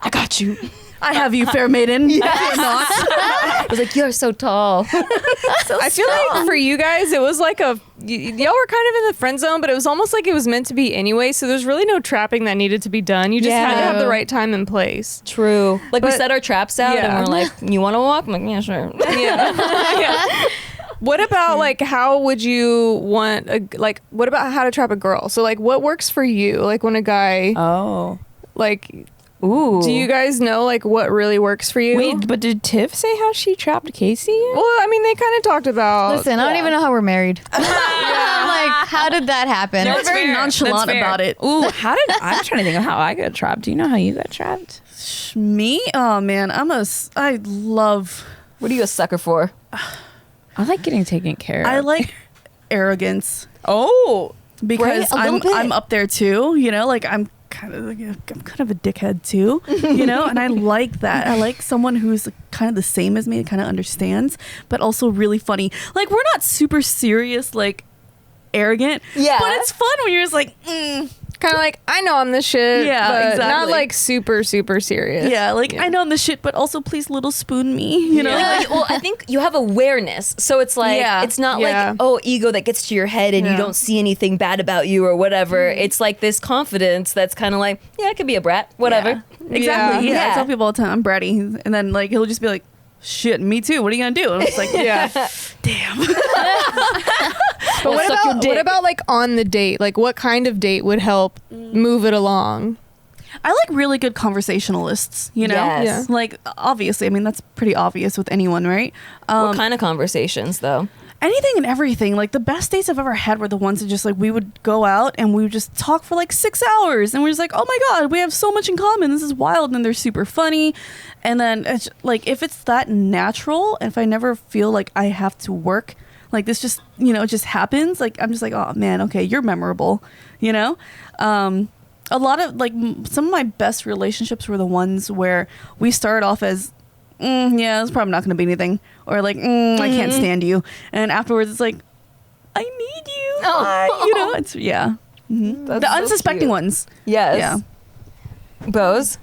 I got you. I have you, fair maiden. I was like, you're so tall. I feel like for you guys, it was like y'all were kind of in the friend zone, but it was almost like it was meant to be anyway. So there's really no trapping that needed to be done. You just had to have the right time and place. True. Like we But- set our traps out yeah. and we're like, you want to walk? I'm like, yeah, sure. Yeah. What about like how would you want what about how to trap a girl? So like what works for you? Like when a guy Oh. like Ooh. do you guys know like what really works for you? Wait, but did Tiff say how she trapped Casey? Well, I mean they kind of talked about Listen, I don't even know how we're married. I'm like, how did that happen? They're very nonchalant about it. Ooh, I'm trying to think of how I got trapped. Do you know how you got trapped? Me? Oh man, I love. What are you a sucker for? I like getting taken care of. I like arrogance Oh. because Right, a little bit. I'm up there too. You know, like I'm kind of a dickhead too. You know, and I like that. I like someone who's kind of the same as me and kind of understands, but also really funny. Like we're not super serious, like arrogant. Yeah. But it's fun when you're just like. kind of like I know I'm the shit, Yeah, but not exactly. like super serious. Yeah, like I know I'm the shit, but also please little spoon me, you know? Like, well, I think you have awareness, so it's like Yeah. it's not Yeah. like, oh, ego that gets to your head and you Yeah. don't see anything bad about you or whatever. It's like this confidence that's kind of like, yeah, I could be a brat, whatever. Exactly. Yeah. Yeah. I tell people all the time I'm bratty, and then like he'll just be like, "Shit, me too. What are you gonna do?" And I'm just like, Yeah. damn." But Well, suck your dick. what about like on the date? Like what kind of date would help move it along? I like really good conversationalists. You know, Yes. Yeah. like obviously, I mean that's pretty obvious with anyone, right? What kind of conversations, though? Anything and everything. Like the best dates I've ever had were the ones that just like we would go out and we would just talk for like 6 hours, and we're just like, oh my god, we have so much in common. This is wild, and they're super funny. And then it's like if it's that natural, and if I never feel like I have to work, like this just it just happens. Like I'm just like, oh man, okay, you're memorable. You know. A lot of like some of my best relationships were the ones where we started off as yeah, it's probably not going to be anything, or like I can't stand you, and afterwards it's like I need you. Oh. It's yeah. Mhm. That's The so unsuspecting cute. ones. Yes. Yeah. Bose?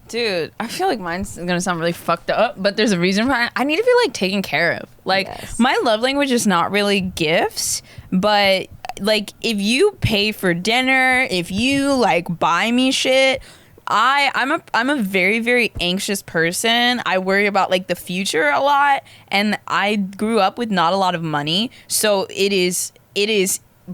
Dude, I feel like mine's gonna sound really fucked up, but there's a reason for it. I need to be like taken care of. Like my love language is not really gifts, but like if you pay for dinner, if you like buy me shit, I'm a very, very anxious person. I worry about like the future a lot, and I grew up with not a lot of money, so it is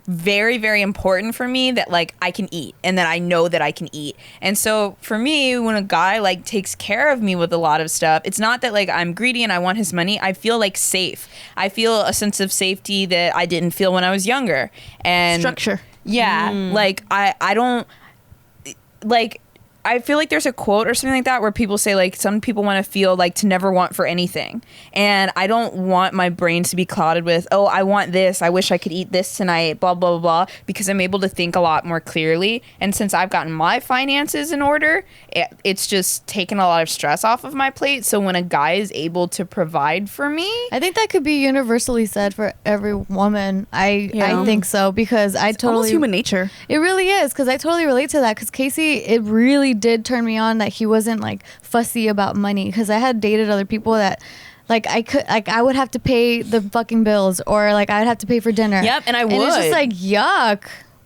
very, very important for me that like I can eat and that I know that I can eat. And so for me, when a guy like takes care of me with a lot of stuff, it's not that like I'm greedy and I want his money. I feel like safe. I feel a sense of safety that I didn't feel when I was younger. And Structure. yeah, like I don't like, I feel like there's a quote or something like that where people say like some people want to feel like to never want for anything, and I don't want my brain to be clouded with, oh, I want this, I wish I could eat this tonight, blah blah blah, because I'm able to think a lot more clearly. And since I've gotten my finances in order, it's just taken a lot of stress off of my plate. So when a guy is able to provide for me, I think that could be universally said for every woman. I think so, because I totally Almost human nature. It really is, because I totally relate to that. Because Casey, it really did turn me on that he wasn't like fussy about money. Because I had dated other people that like I would have to pay the fucking bills, or like I'd have to pay for dinner. Yep, and I would. And it's just like yuck.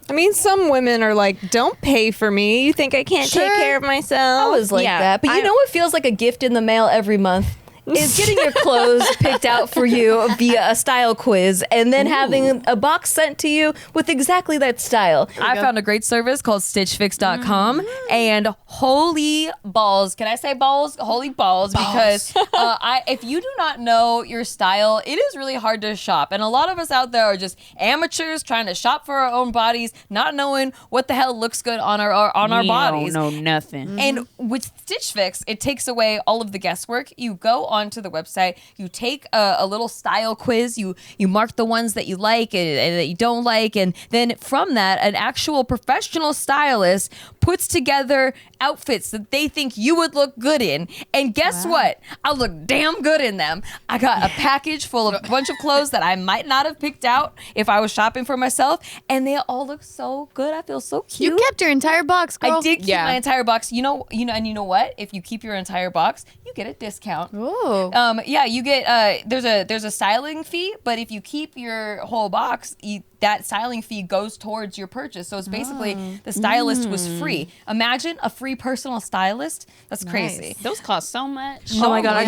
I mean, some women are like, don't pay for me. You think I can't take care of myself? I was like that. But you know what feels like a gift in the mail every month? Is getting your clothes picked out for you via a style quiz, and then having a box sent to you with exactly that style. I found a great service called StitchFix.com, and holy balls, can I say balls? Holy balls, because if you do not know your style, it is really hard to shop. And a lot of us out there are just amateurs trying to shop for our own bodies, not knowing what the hell looks good on our bodies. don't know nothing. And with Stitch Fix, it takes away all of the guesswork. You go onto the website, you take a little style quiz, you mark the ones that you like and that you don't like, and then from that, an actual professional stylist puts together outfits that they think you would look good in. And guess what? I look damn good in them. I got a package full of a bunch of clothes that I might not have picked out if I was shopping for myself, and they all look so good. I feel so cute. You kept your entire box, girl. I did keep my entire box. You know, and you know what? If you keep your entire box, you get a discount. Ooh. Yeah, you get there's a styling fee, but if you keep your whole box, that styling fee goes towards your purchase. So it's basically the stylist was free. Imagine a free personal stylist. That's crazy. Those cost so much. Oh my god, I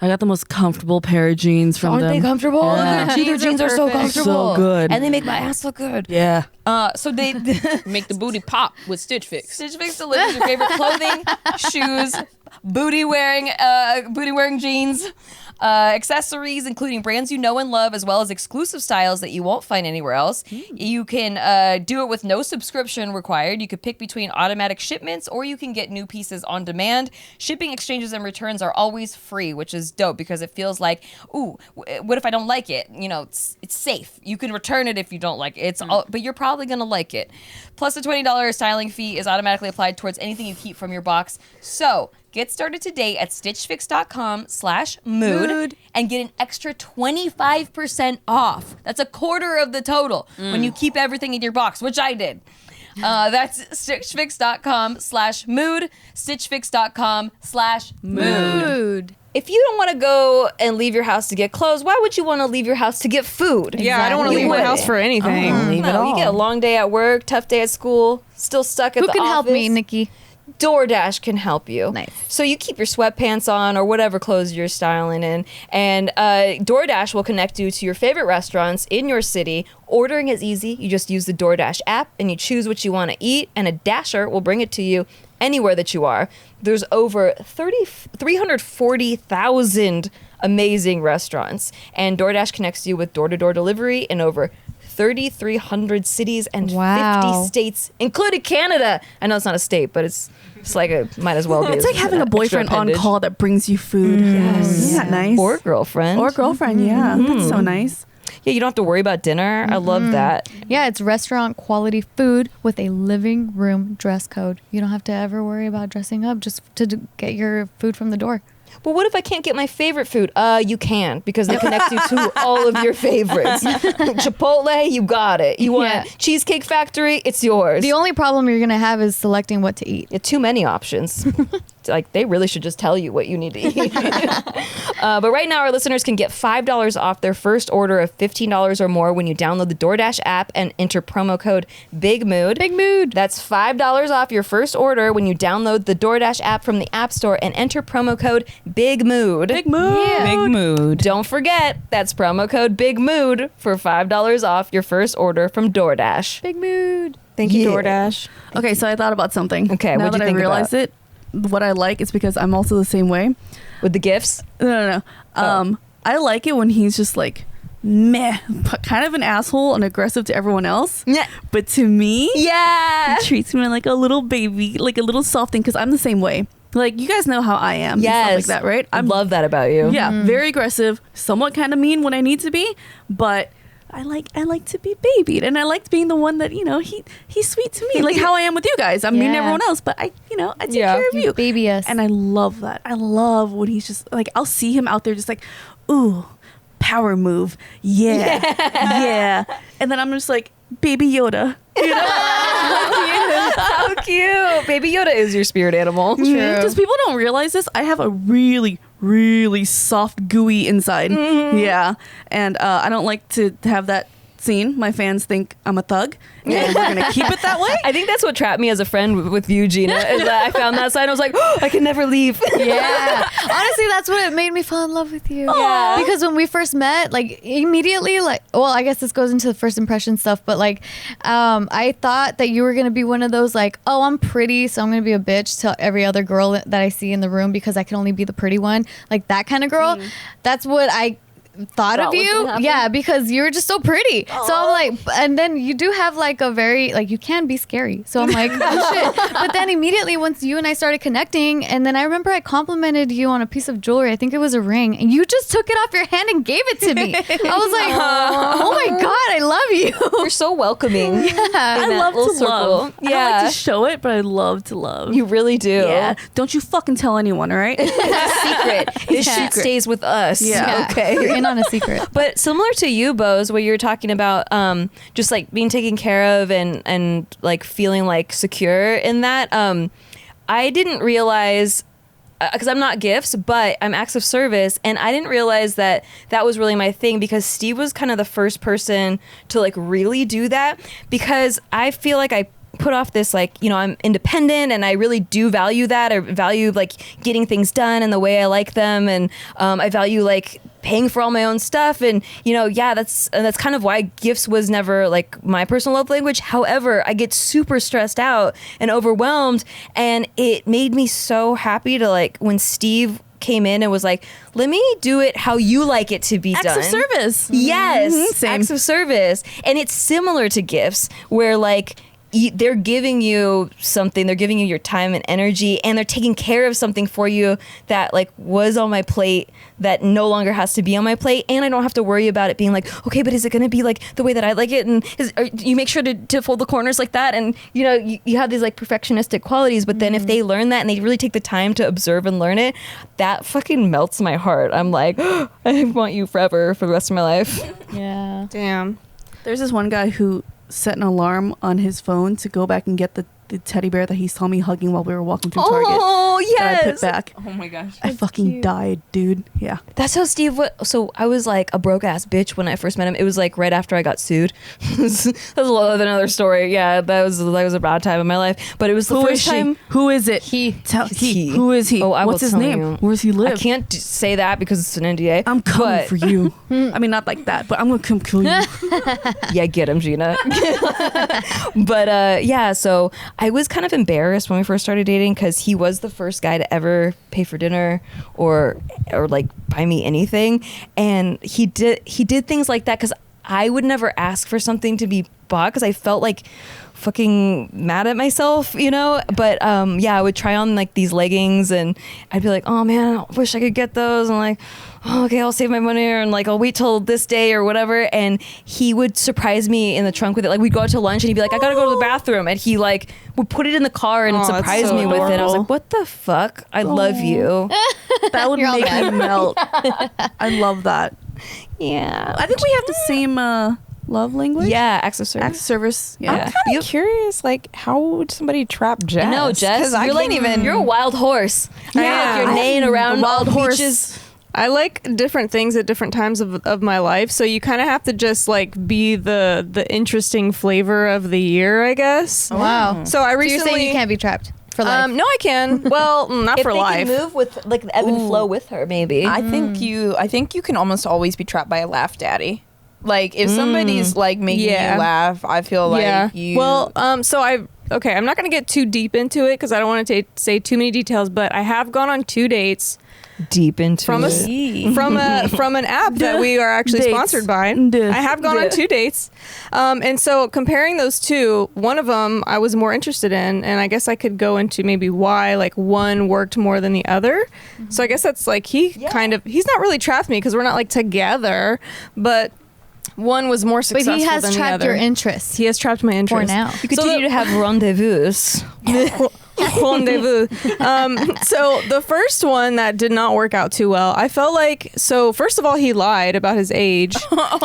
got the most comfortable pair of jeans from them. Aren't they comfortable? Yeah. Their jeans are so comfortable. So good. And they make my ass look good. Yeah. So they Make the booty pop with Stitch Fix. Stitch Fix delivers your favorite clothing, shoes, booty wearing jeans, accessories, including brands you know and love, as well as exclusive styles that you won't find anywhere else. You can do it with no subscription required. You could pick between automatic shipments, or you can get new pieces on demand. Shipping, exchanges, and returns are always free, which is dope because it feels like, ooh, what if I don't like it? You know, it's safe. You can return it if you don't like it. But you're probably gonna like it. Plus, a $20 styling fee is automatically applied towards anything you keep from your box. So get started today at stitchfix.com/mood and get an extra 25% off. That's a quarter of the total when you keep everything in your box, which I did. That's stitchfix.com/mood, stitchfix.com/mood. If you don't want to go and leave your house to get clothes, why would you want to leave your house to get food? Yeah, I don't want to leave my house for anything. Leave it all. You get a long day at work, tough day at school, still stuck at the office. Who can help me, Nikki? DoorDash can help you. Nice. So you keep your sweatpants on or whatever clothes you're styling in, and DoorDash will connect you to your favorite restaurants in your city. Ordering is easy. You just use the DoorDash app and you choose what you want to eat, and a Dasher will bring it to you anywhere that you are. There's over 340,000 amazing restaurants, and DoorDash connects you with door-to-door delivery in over 3,300 cities and 50 states, including Canada. I know it's not a state, but it's like it might as well be. It's like having a boyfriend on call that brings you food. Yes. Isn't that nice? Or girlfriend. Yeah. That's so nice. Yeah, you don't have to worry about dinner. I love that. Yeah, it's restaurant quality food with a living room dress code. You don't have to ever worry about dressing up just to get your food from the door. But what if I can't get my favorite food? You can, because they connect you to all of your favorites. Chipotle, you got it. You want Cheesecake Factory, it's yours. The only problem you're gonna have is selecting what to eat. Yeah, too many options. Like, they really should just tell you what you need to eat. But right now, our listeners can get $5 off their first order of $15 or more when you download the DoorDash app and enter promo code BIGMOOD. Big mood. That's $5 off your first order when you download the DoorDash app from the App Store and enter promo code BIGMOOD. Big mood. Yeah. Big mood. Don't forget, that's promo code BIGMOOD for $5 off your first order from DoorDash. Big mood. Thank you, Yeah. DoorDash. Okay, so I thought about something. Okay, now what'd you that think I realized about? it, what I like is because I'm also the same way. With the gifts? No. I like it when he's just like, meh, kind of an asshole and aggressive to everyone else. Yeah. But to me, Yeah. he treats me like a little baby, like a little soft thing, because I'm the same way. Like, you guys know how I am. and Yes. stuff like that, right? I love that about you. Yeah, very aggressive, somewhat kind of mean when I need to be, but I like to be babied, and I liked being the one that, he's sweet to me, like how I am with you guys. I'm mean to Yeah. everyone else, but I take Yeah. care of you. Baby us. And I love that. I love when he's just like, I'll see him out there just like, ooh, power move. Yeah. Yeah. And then I'm just like, Baby Yoda. How cute. Baby Yoda is your spirit animal. Because people don't realize this. I have a really, really soft, gooey inside. Yeah. And I don't like to have that seen. My fans think I'm a thug, and we're gonna keep it that way. I think that's what trapped me as a friend with you, Gina, is that I found that sign. I was like, oh, I can never leave. Yeah. Honestly, that's what made me fall in love with you. Yeah. Because when we first met, like immediately, like, well, I guess this goes into the first impression stuff, but like, I thought that you were going to be one of those like, oh, I'm pretty, so I'm going to be a bitch to every other girl that I see in the room because I can only be the pretty one. Like that kind of girl. That's what I thought Thought of was you. gonna happen? Yeah, because you're just so pretty. So I'm like, and then you do have like a very, like, you can be scary. So I'm like, oh shit. But then immediately once you and I started connecting, and then I remember I complimented you on a piece of jewelry. I think it was a ring, and you just took it off your hand and gave it to me. I was like, oh my God, I love you. You're so welcoming. I love to love. I don't Yeah. like to show it, but I love to love. You really do. Yeah. Don't you fucking tell anyone, all right? It's a secret. This Yeah. shit stays with us. Yeah. Okay. You're in on a secret. But similar to you, Bose, where you were talking about just like being taken care of and like feeling like secure in that, I didn't realize, because I'm not gifts, but I'm acts of service, and I didn't realize that that was really my thing, because Steve was kind of the first person to like really do that, because I feel like I put off this, like, I'm independent and I really do value that. I value like getting things done in the way I like them, and I value like paying for all my own stuff, and that's kind of why gifts was never like my personal love language. However, I get super stressed out and overwhelmed, and it made me so happy to like when Steve came in and was like, let me do it how you like it to be Acts done. of service. Yes, Same. acts of service. And it's similar to gifts, where like they're giving you something, they're giving you your time and energy, and they're taking care of something for you that like was on my plate that no longer has to be on my plate, and I don't have to worry about it being like, okay, but is it going to be like the way that I like it, and you make sure to fold the corners like that, and you have these like perfectionistic qualities, but then if they learn that and they really take the time to observe and learn it, that fucking melts my heart. I'm like, I want you forever for the rest of my life. Yeah. Damn. There's this one guy who set an alarm on his phone to go back and get the teddy bear that he saw me hugging while we were walking through Target. Oh, That I put yes. back. Oh my gosh. I fucking died, dude. Yeah. That's how Steve so I was like a broke ass bitch when I first met him. It was like right after I got sued. That's another story. Yeah, that was a bad time in my life. But it was the Who is first she? time. Who is it? He. Tell he. He. Who is he? Oh, I What's will his tell name? you. Where does he live? I can't say that because it's an NDA. I'm coming but- for you. I mean, not like that, but I'm gonna come kill you. Yeah, get him, Gina. But yeah, so I was kind of embarrassed when we first started dating, because he was the first guy to ever pay for dinner or like buy me anything, and he did things like that because I would never ask for something to be bought because I felt like fucking mad at myself, you know. But I would try on like these leggings and I'd be like, oh man, I wish I could get those. And like, oh, okay, I'll save my money and like I'll wait till this day or whatever. And he would surprise me in the trunk with it. Like we'd go out to lunch and he'd be like, I gotta go to the bathroom, and he like would put it in the car and surprise me with it. I was like, what the fuck? I love you. That would make me melt. I love that. Yeah, I think we have the same love language. yeah, acts of service. Acts of service. Yeah. I'm kind of curious, like, how would somebody trap Jess? No, Jess, I you're like can't even- you're a wild horse. Yeah. Yeah, you're neighing around Wild all horse. beaches. I like different things at different times of my life, so you kind of have to just like be the interesting flavor of the year, I guess. Wow. So I So recently. you're saying you can't be trapped for life? No, I can. Well, not If for they life. can move with like the ebb and flow with her, maybe. I think you can almost always be trapped by a laugh daddy. Like if somebody's like making Yeah. you laugh, I feel like you. Well, so I'm not going to get too deep into it because I don't want to say too many details, but I have gone on 2 dates deep into from from an app that we are actually Dates. sponsored by. I have gone on 2 dates, and so comparing those two, one of them I was more interested in, and I guess I could go into maybe why like one worked more than the other. So I guess that's like he's not really trapped me because we're not like together, but one was more but successful he has than the trapped other. your interest He has trapped my interest for now. You continue to have rendezvous. Rendezvous. So the first one that did not work out too well, I felt like, so first of all, he lied about his age.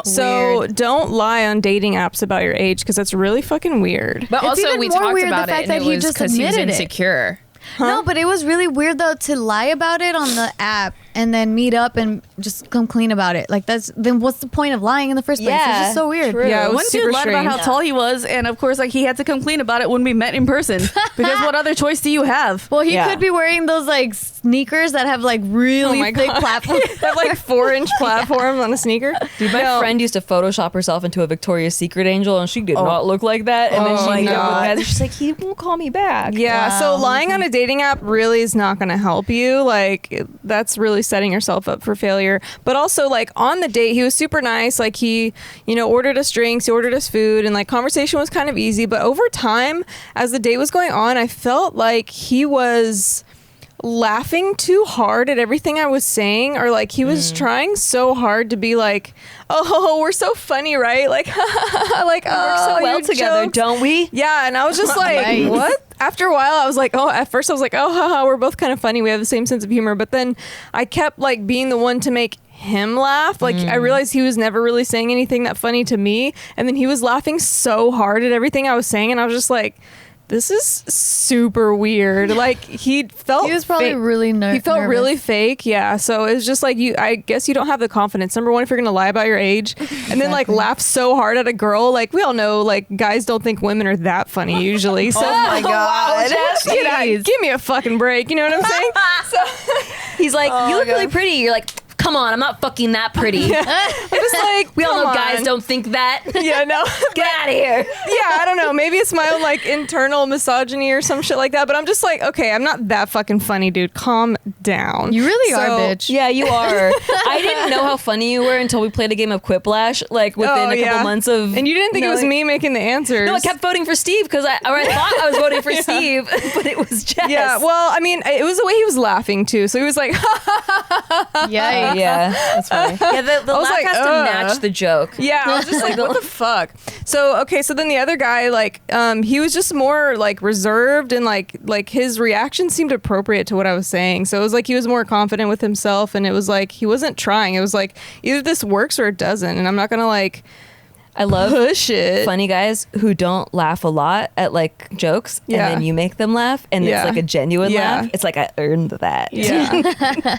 So don't lie on dating apps about your age because that's really fucking weird. but It's also even we more talked weird the about it, fact and that it he was just because he was admitted it. insecure. No, but it was really weird though to lie about it on the app and then meet up and just come clean about it. Like then what's the point of lying in the first place? It's Yeah, just so weird. true. Yeah, it was One super dude lied about how strange. tall he was, and of course, like he had to come clean about it when we met in person. Because what other choice do you have? Well, he Yeah. could be wearing those like sneakers that have like really my thick God. platforms. They have like 4-inch platforms on a sneaker. Dude, my friend used to Photoshop herself into a Victoria's Secret angel, and she did not look like that. And then Oh my she met up with God. guys, and she's like, he won't call me back. Yeah, so lying on a dating app really is not going to help you. Like, that's really setting yourself up for failure. But also, like, on the date, he was super nice. Like, he, ordered us drinks, he ordered us food, and, like, conversation was kind of easy. But over time, as the date was going on, I felt like he was laughing too hard at everything I was saying, or like he was trying so hard to be like, oh, we're so funny, right? Like, like, We work so well together, don't we? Yeah, and I was just like, Nice. what? After a while, I was like, oh, at first I was like, oh, haha, we're both kind of funny. We have the same sense of humor. But then I kept like being the one to make him laugh. Like I realized he was never really saying anything that funny to me. And then he was laughing so hard at everything I was saying. And I was just like, this is super weird. Like he was probably really He felt really fake. Yeah. So it was just like I guess you don't have the confidence. Number one, if you're going to lie about your age and then like laugh so hard at a girl, like we all know, like guys don't think women are that funny usually. So Oh my God. give me a fucking break. You know what I'm saying? He's like, you look really pretty. You're like, come on, I'm not fucking that pretty. I'm just like, We all know come guys on. don't think that. Yeah, no. Get out of here. Yeah, I don't know. Maybe it's my own like internal misogyny or some shit like that. But I'm just like, okay, I'm not that fucking funny, dude. Calm down. You really are, So- bitch. Yeah, you are. I didn't know how funny you were until we played a game of Quiplash, like within a couple months of. And you didn't think it was knowing- me making the answers. No, I kept voting for Steve because I thought I was voting for Steve, but it was Jess. Yeah, well, I mean, it was the way he was laughing too. So he was like, Yeah. Yeah, that's funny. Yeah, the I was laugh like, has to match the joke. yeah, I was just like, what the fuck? So, okay, so then the other guy, like, he was just more like reserved and like his reaction seemed appropriate to what I was saying. So it was like he was more confident with himself and it was like he wasn't trying. It was like either this works or it doesn't. And I'm not going to like I love push it. funny guys who don't laugh a lot at like jokes, Yeah. and then you make them laugh, and Yeah. it's like a genuine Yeah. laugh. It's like I earned that. Yeah.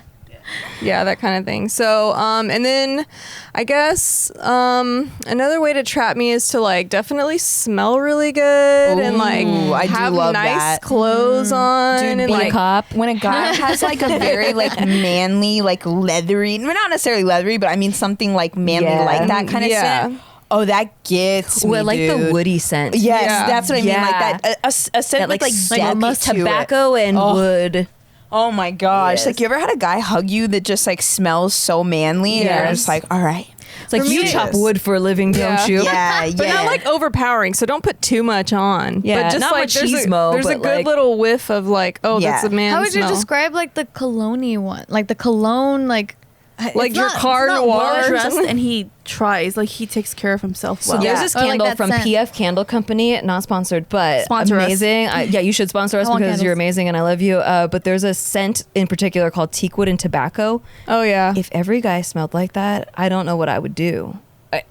Yeah, that kind of thing. So, and then I guess another way to trap me is to like definitely smell really good and like Ooh, I do have love nice that. clothes on Dude, and Be like a cop. When a guy has like a very like manly, like leathery, not necessarily leathery, but I mean something like manly, Yeah. like that kind of Yeah. scent. Oh, that gets me, Well, like dude. the woody scent. Yes, Yeah. that's what I mean. Yeah. Like that, a scent That with like like depth almost to it. tobacco and wood. Oh my gosh! Yes. Like you ever had a guy hug you that just like smells so manly? And you're Yes. just like, all right. It's like For you me, chop wood for a living, don't you? Yeah, But not like overpowering, so don't put too much on. Yeah, but just not like machismo, there's a but, good like- little whiff of like, oh, that's Yeah. a man How would you smell. describe like the cologne one? Like the cologne, like like your car It's not noir well or dressed, something? and he tries. Like he takes care of himself So well. there's this Or like candle that from scent. PF Candle Company, not sponsored, but Sponsor us. amazing. Yeah, you should sponsor us I want because you're candles. amazing and I love you. But there's a scent in particular called teakwood and tobacco. Oh yeah. If every guy smelled like that, I don't know what I would do.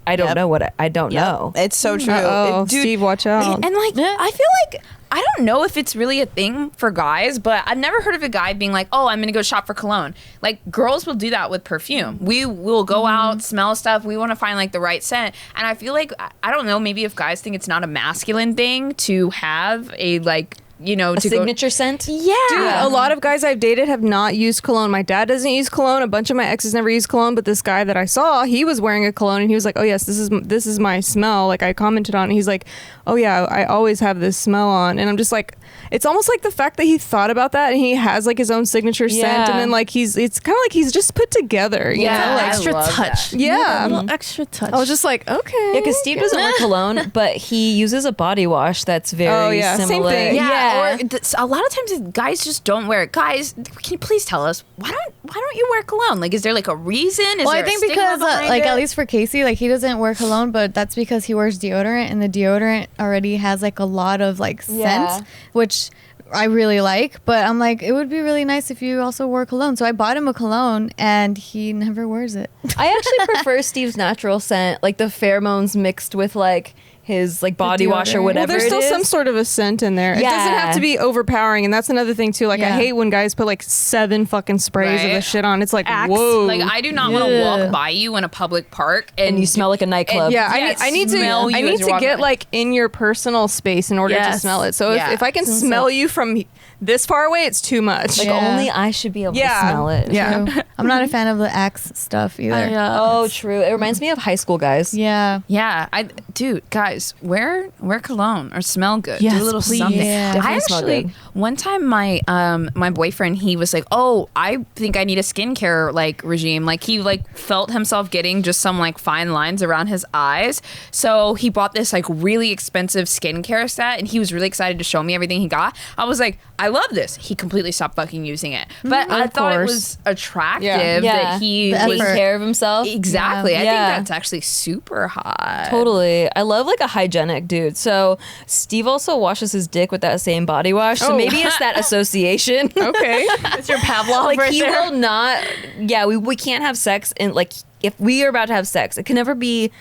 I don't Yep. know what I don't know. It's so true. Oh, Dude, Steve, watch out. and like, Yeah. I feel like I don't know if it's really a thing for guys, but I've never heard of a guy being like, "Oh, I'm gonna go shop for cologne." Like girls will do that with perfume. We will go out, smell stuff. We want to find like the right scent, and I feel like I don't know. Maybe if guys think it's not a masculine thing to have a like, you know, A to signature scent? Yeah. Dude, a lot of guys I've dated have not used cologne. My dad doesn't use cologne. A bunch of my exes never use cologne. But this guy that I saw, he was wearing a cologne, and he was like, "Oh yes, this is my smell." Like I commented on it. He's like, "Oh yeah, I always have this smell on." And I'm just like, it's almost like the fact that he thought about that and he has like his own signature scent, Yeah. and then like it's kind of like he's just put together. You Yeah, know? Like, extra love touch. that. Yeah. a little extra touch. I was just like, okay. Yeah, because Steve doesn't wear cologne, but he uses a body wash that's very Oh, yeah, same similar. thing. Yeah, or a lot of times guys just don't wear it. Guys, can you please tell us why don't you wear cologne? Like, is there like a reason? Is well, there I think a stigma because behind like it? at least for Casey, like he doesn't wear cologne, but that's because he wears deodorant, and the deodorant already has like a lot of like Yeah. scent, which I really like. But I'm like, it would be really nice if you also wore cologne. So I bought him a cologne, and he never wears it. I actually prefer Steve's natural scent, like the pheromones mixed with like his like body wash or deodorant. whatever. Well, there's still it is. some sort of a scent in there. It doesn't Yeah. have to be overpowering, and that's another thing too. Like I Yeah. hate when guys put like 7 fucking sprays of Right. the shit on. It's like, Axe. whoa. Like, I do not want to Yeah. walk by you in a public park and you smell like a nightclub. yeah, Yeah, I need smell to. I you need as you're to walking get by. like in your personal space in order to Yes. smell it. So Yeah. if I can smell you from this far away, it's too much. Like Yeah. only I should be able Yeah. to smell it. Yeah. True. I'm not a fan of the Axe stuff either. Oh, true. It reminds me of high school guys. Yeah. Yeah, dude, guys, wear cologne or smell good. Yes, Do a little please. something. Yeah. I Definitely smell actually good. one time my boyfriend, he was like, "Oh, I think I need a skincare like regime." Like he like felt himself getting just some like fine lines around his eyes, so he bought this like really expensive skincare set, and he was really excited to show me everything he got. I was like, "I love this." He completely stopped fucking using it, but I thought it course. was attractive Yeah. that he The was effort. Care of himself. exactly. I Yeah. think that's actually super hot. Totally. I love like a hygienic dude. So Steve also washes his dick with that same body wash. So Oh. maybe it's that association. Okay. It's your Pavlov Like right he there. will not. Yeah, we can't have sex, and like if we are about to have sex, it can never be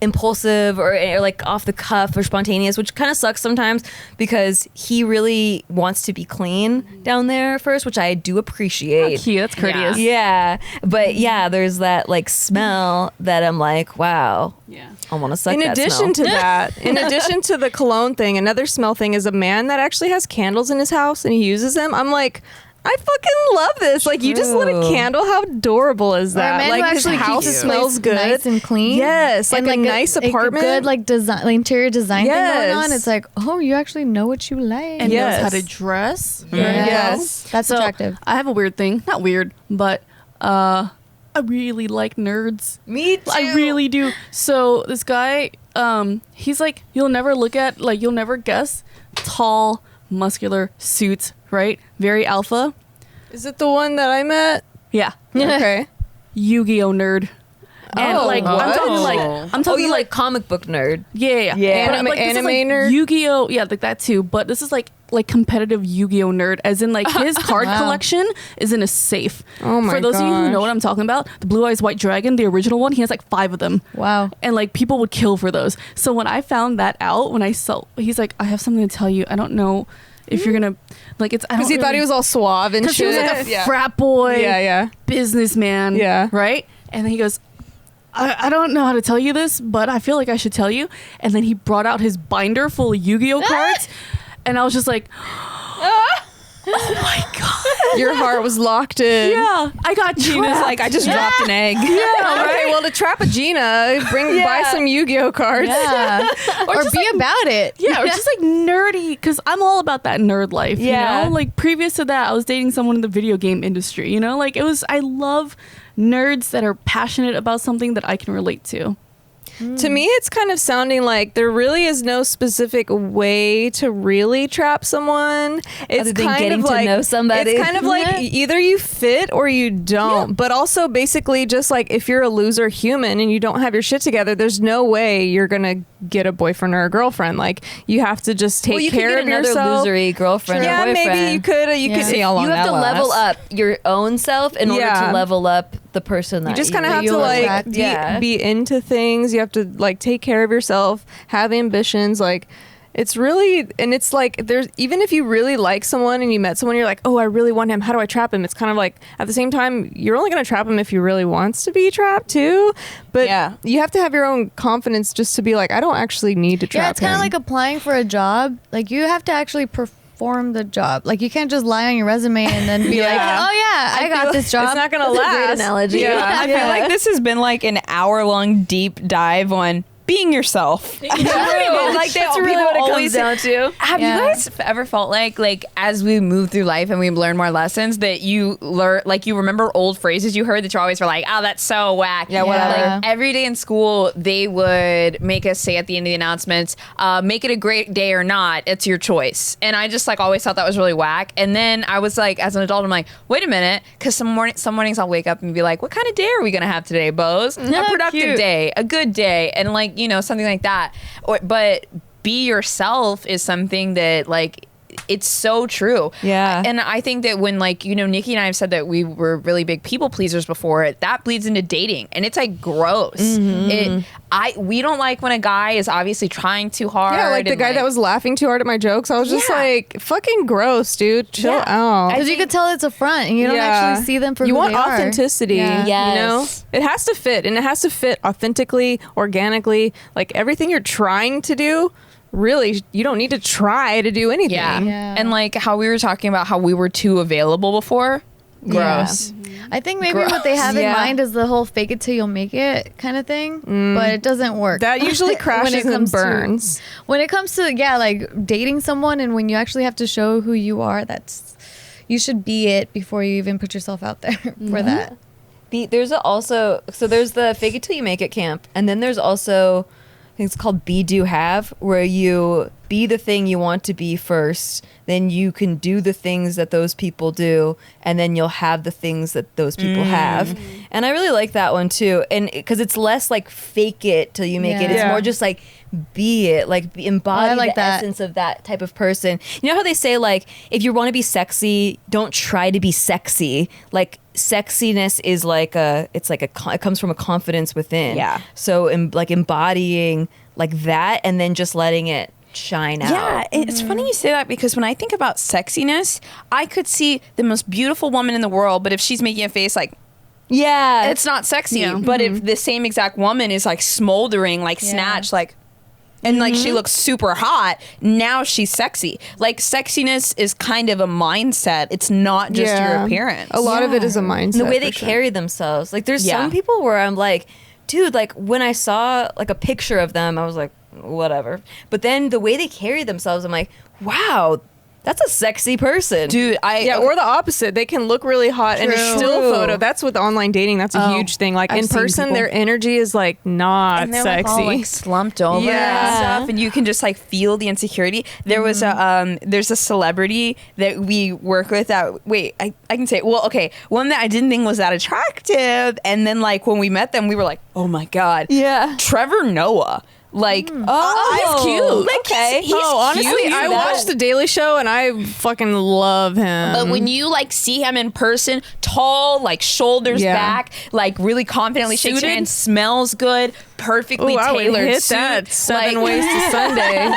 impulsive or like off the cuff or spontaneous, which kind of sucks sometimes because he really wants to be clean down there first, which I do appreciate. Cute. That's courteous. Yeah, but yeah, there's that like smell that I'm like, wow, Yeah. I want to suck In that addition smell. to that, in addition to the cologne thing, another smell thing is a man that actually has candles in his house and he uses them. I'm like, I fucking love this. Like, you just lit a True. candle. How adorable is Or a that? man Like, who his actually house keeps his smells place good. nice and clean. Yes, like And a nice apartment. A good like design, like interior design thing going on. Yes. It's like, oh, you actually know what you like. And Yes. knows how to dress. Yeah. very well. Yes. That's So, attractive. I have a weird thing. Not weird, but I really like nerds. Me too. I really do. So this guy, he's like, you'll never guess, tall, muscular suits, right? Very alpha. Is it the one that I met? Yeah. Okay. Yu-Gi-Oh nerd. And Oh, like I'm what? talking like I'm Oh, talking you like like comic book nerd? yeah. Yeah. But, this is, Anime like, nerd? Yu-Gi-Oh, yeah, like that too. But this is like competitive Yu-Gi-Oh nerd, as in like his card Wow. collection is in a safe. Oh my For those of you who know gosh. what I'm talking about, the Blue Eyes White Dragon, the original one, he has like 5 of them. Wow. And like people would kill for those. So when I found that out, when I saw, he's like, I have something to tell you. I don't know if you're gonna like it's. Because he thought he was all suave and because he shit. was like a yeah. frat boy, Yeah. businessman, Yeah. right. And then he goes, I don't know how to tell you this, but I feel like I should tell you. And then he brought out his binder full of Yu-Gi-Oh cards, and I was just like, oh my god, Your heart was locked in. yeah, I got Gina's trapped. like, I just dropped an egg. Yeah, okay, well, to trap a Gina, buy some Yu-Gi-Oh cards. Yeah. or just, be about it. Yeah, or just like nerdy, because I'm all about that nerd life. Yeah. You know, like previous to that, I was dating someone in the video game industry. You know, like I love nerds that are passionate about something that I can relate to. To me, it's kind of sounding like there really is no specific way to really trap someone. It's Other than kind getting of to like know somebody. It's kind of like either you fit or you don't. But also basically just like if you're a loser human and you don't have your shit together, there's no way you're gonna get a boyfriend or a girlfriend. Like you have to just take care of yourself. Another losery girlfriend or boyfriend. Maybe you could. You could see how long You have that to level lasts. up your own self in order to level up the person that you just kind of have to you'll like attract. be into things. You have to like take care of yourself, have ambitions. Like it's really, and it's like there's, even if you really like someone and you met someone, you're like, oh, I really want him. How do I trap him? It's kind of like at the same time, you're only going to trap him if he really wants to be trapped too. But you have to have your own confidence just to be like, I don't actually need to trap him. Yeah, it's kind of like applying for a job. Like you have to actually perform the job. Like you can't just lie on your resume and then be like, oh yeah, I got this job. It's not going to That's a last. great analogy. I feel like this has been like an hour-long deep dive on being yourself. Like that's really what it comes down to. Have you guys ever felt like as we move through life and we learn more lessons that you learn, like you remember old phrases you heard that you always were like, oh, that's so whack. Yeah, whatever. Like every day in school, they would make us say at the end of the announcements, make it a great day or not, it's your choice. And I just like always thought that was really whack. And then I was like, as an adult, I'm like, wait a minute, because some mornings I'll wake up and be like, what kind of day are we gonna have today, Bose? A productive day, a good day, and like, you know, something like that. But be yourself is something that like it's so true. Yeah. And I think that when like, you know, Nikki and I have said that we were really big people pleasers before, that bleeds into dating. And it's like gross. We don't like when a guy is obviously trying too hard. Yeah, like the guy that was laughing too hard at my jokes. I was just like, fucking gross, dude. Chill out. Because you could tell it's a front and you don't actually see them for you who want they are. authenticity. Yeah. Yes. You know? It has to fit, and it has to fit authentically, organically. Like everything you're trying to do, really, you don't need to try to do anything. Yeah. And like how we were talking about how we were too available before. Gross. I think maybe what they have in Yeah. mind is the whole fake it till you'll make it kind of thing, but it doesn't work. That usually crashes and burns. When it comes to like dating someone and when you actually have to show who you are, you should be it before you even put yourself out there for that. There's there's the fake it till you make it camp, and then there's also, I think it's called be do have, where you be the thing you want to be first, then you can do the things that those people do, and then you'll have the things that those people have. And I really like that one too, and because it's less like fake it till you make it, it's more just like be it, like embody like the that. essence of that type of person. You know how they say like if you want to be sexy, don't try to be sexy. Like sexiness is like it comes from a confidence within. Yeah. So like embodying like that and then just letting it shine out. Yeah, it's funny you say that because when I think about sexiness, I could see the most beautiful woman in the world, but if she's making a face like, Yeah. it's not sexy. But if the same exact woman is like smoldering, like snatched, like, and like she looks super hot, now she's sexy. Like sexiness is kind of a mindset. It's not just your appearance. A lot of it is a mindset. the way they for sure. carry themselves. Like there's Yeah. some people where I'm like, dude, like when I saw like a picture of them, I was like, whatever. But then the way they carry themselves, I'm like, wow, that's a sexy person. Dude, or the opposite. They can look really hot in a True. still photo. That's with online dating. That's a huge thing. Like I've in seen person, people- their energy is like not and they're sexy. like all like slumped over and stuff, and you can just like feel the insecurity. There was there's a celebrity that we work with that I can say it. Well, okay, one that I didn't think was that attractive, and then like when we met them, we were like, oh my god, Yeah. Trevor Noah. Like, Oh, he's cute. Like, okay. he's honestly, cute. I watched The Daily Show and I fucking love him. But when you like see him in person, tall, like shoulders back, like really confidently shakes your Suited? hand, smells good, perfectly I would tailored hit suit, that 7 like- ways to Sunday.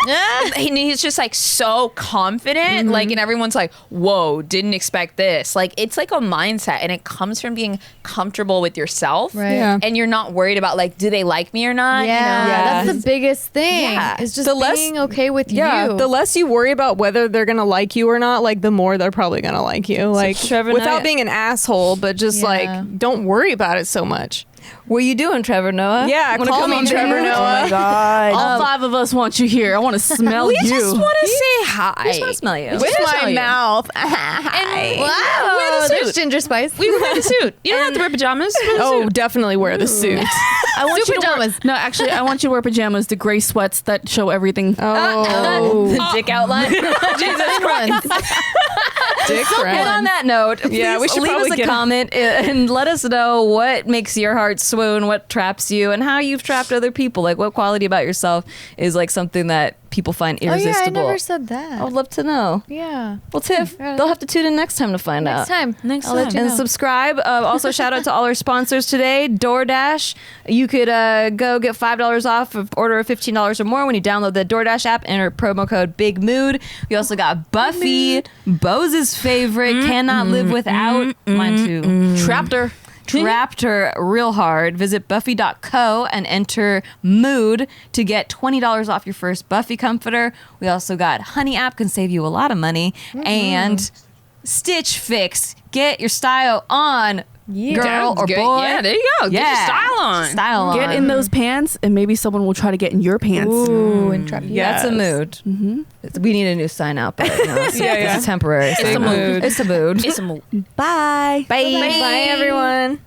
and he's just like so confident, like, and everyone's like, whoa, didn't expect this. Like, it's like a mindset, and it comes from being comfortable with yourself, Right. Yeah. and you're not worried about like, do they like me or not? Yeah, You know? that's the biggest thing. Yeah. It's just The less- being okay with Yeah, you. the less you worry about whether they're gonna like you or not, like the more they're probably gonna like you. Like Trevor and without I- being an asshole, but just Yeah. like don't worry about it so much. What are you doing, Trevor Noah? Yeah, Wanna call come me on, Trevor baby? Noah. God. All 5 of us want you here. I want to smell We you. just want to say hi. I just want to smell you. With my you. mouth. Wow, wear the there's suit. Ginger Spice. We wear the suit. You don't have to wear pajamas. Wear the Oh, suit. definitely wear the suit. I want Suit you to wear, pajamas. no, actually, I want you to wear pajamas, the gray sweats that show everything. Oh, The dick outline. Jesus Christ. dick And on that note, Yeah, we please should leave probably us a get- comment and let us know what makes your heart swoon, what traps you, and how you've trapped other people. Like, what quality about yourself is like something that people find Oh yeah, irresistible. I never said that. I would love to know. Yeah. Well, Tiff, they'll have to tune in next time to find out. Next time. Next I'll let time. you And know. subscribe. Also, shout out to all our sponsors today. DoorDash. You could go get $5 off of order of $15 or more when you download the DoorDash app. Enter promo code Big Mood. We also got Buffy, Boze's favorite. Cannot live without. Mine too. Trapped her. Trapped her real hard. Visit buffy.co and enter mood to get $20 off your first Buffy comforter. We also got Honey app, can save you a lot of money. And Stitch Fix. Get your style on, girl or Good. boy. Yeah, there you go. Get your style on. Style on. Get in those pants, and maybe someone will try to get in your pants. Ooh, and trap you. That's a mood. We need a new sign out, but you know, it's a temporary. It's a sign out. mood. It's a mood. It's a Bye. Bye. Bye, everyone.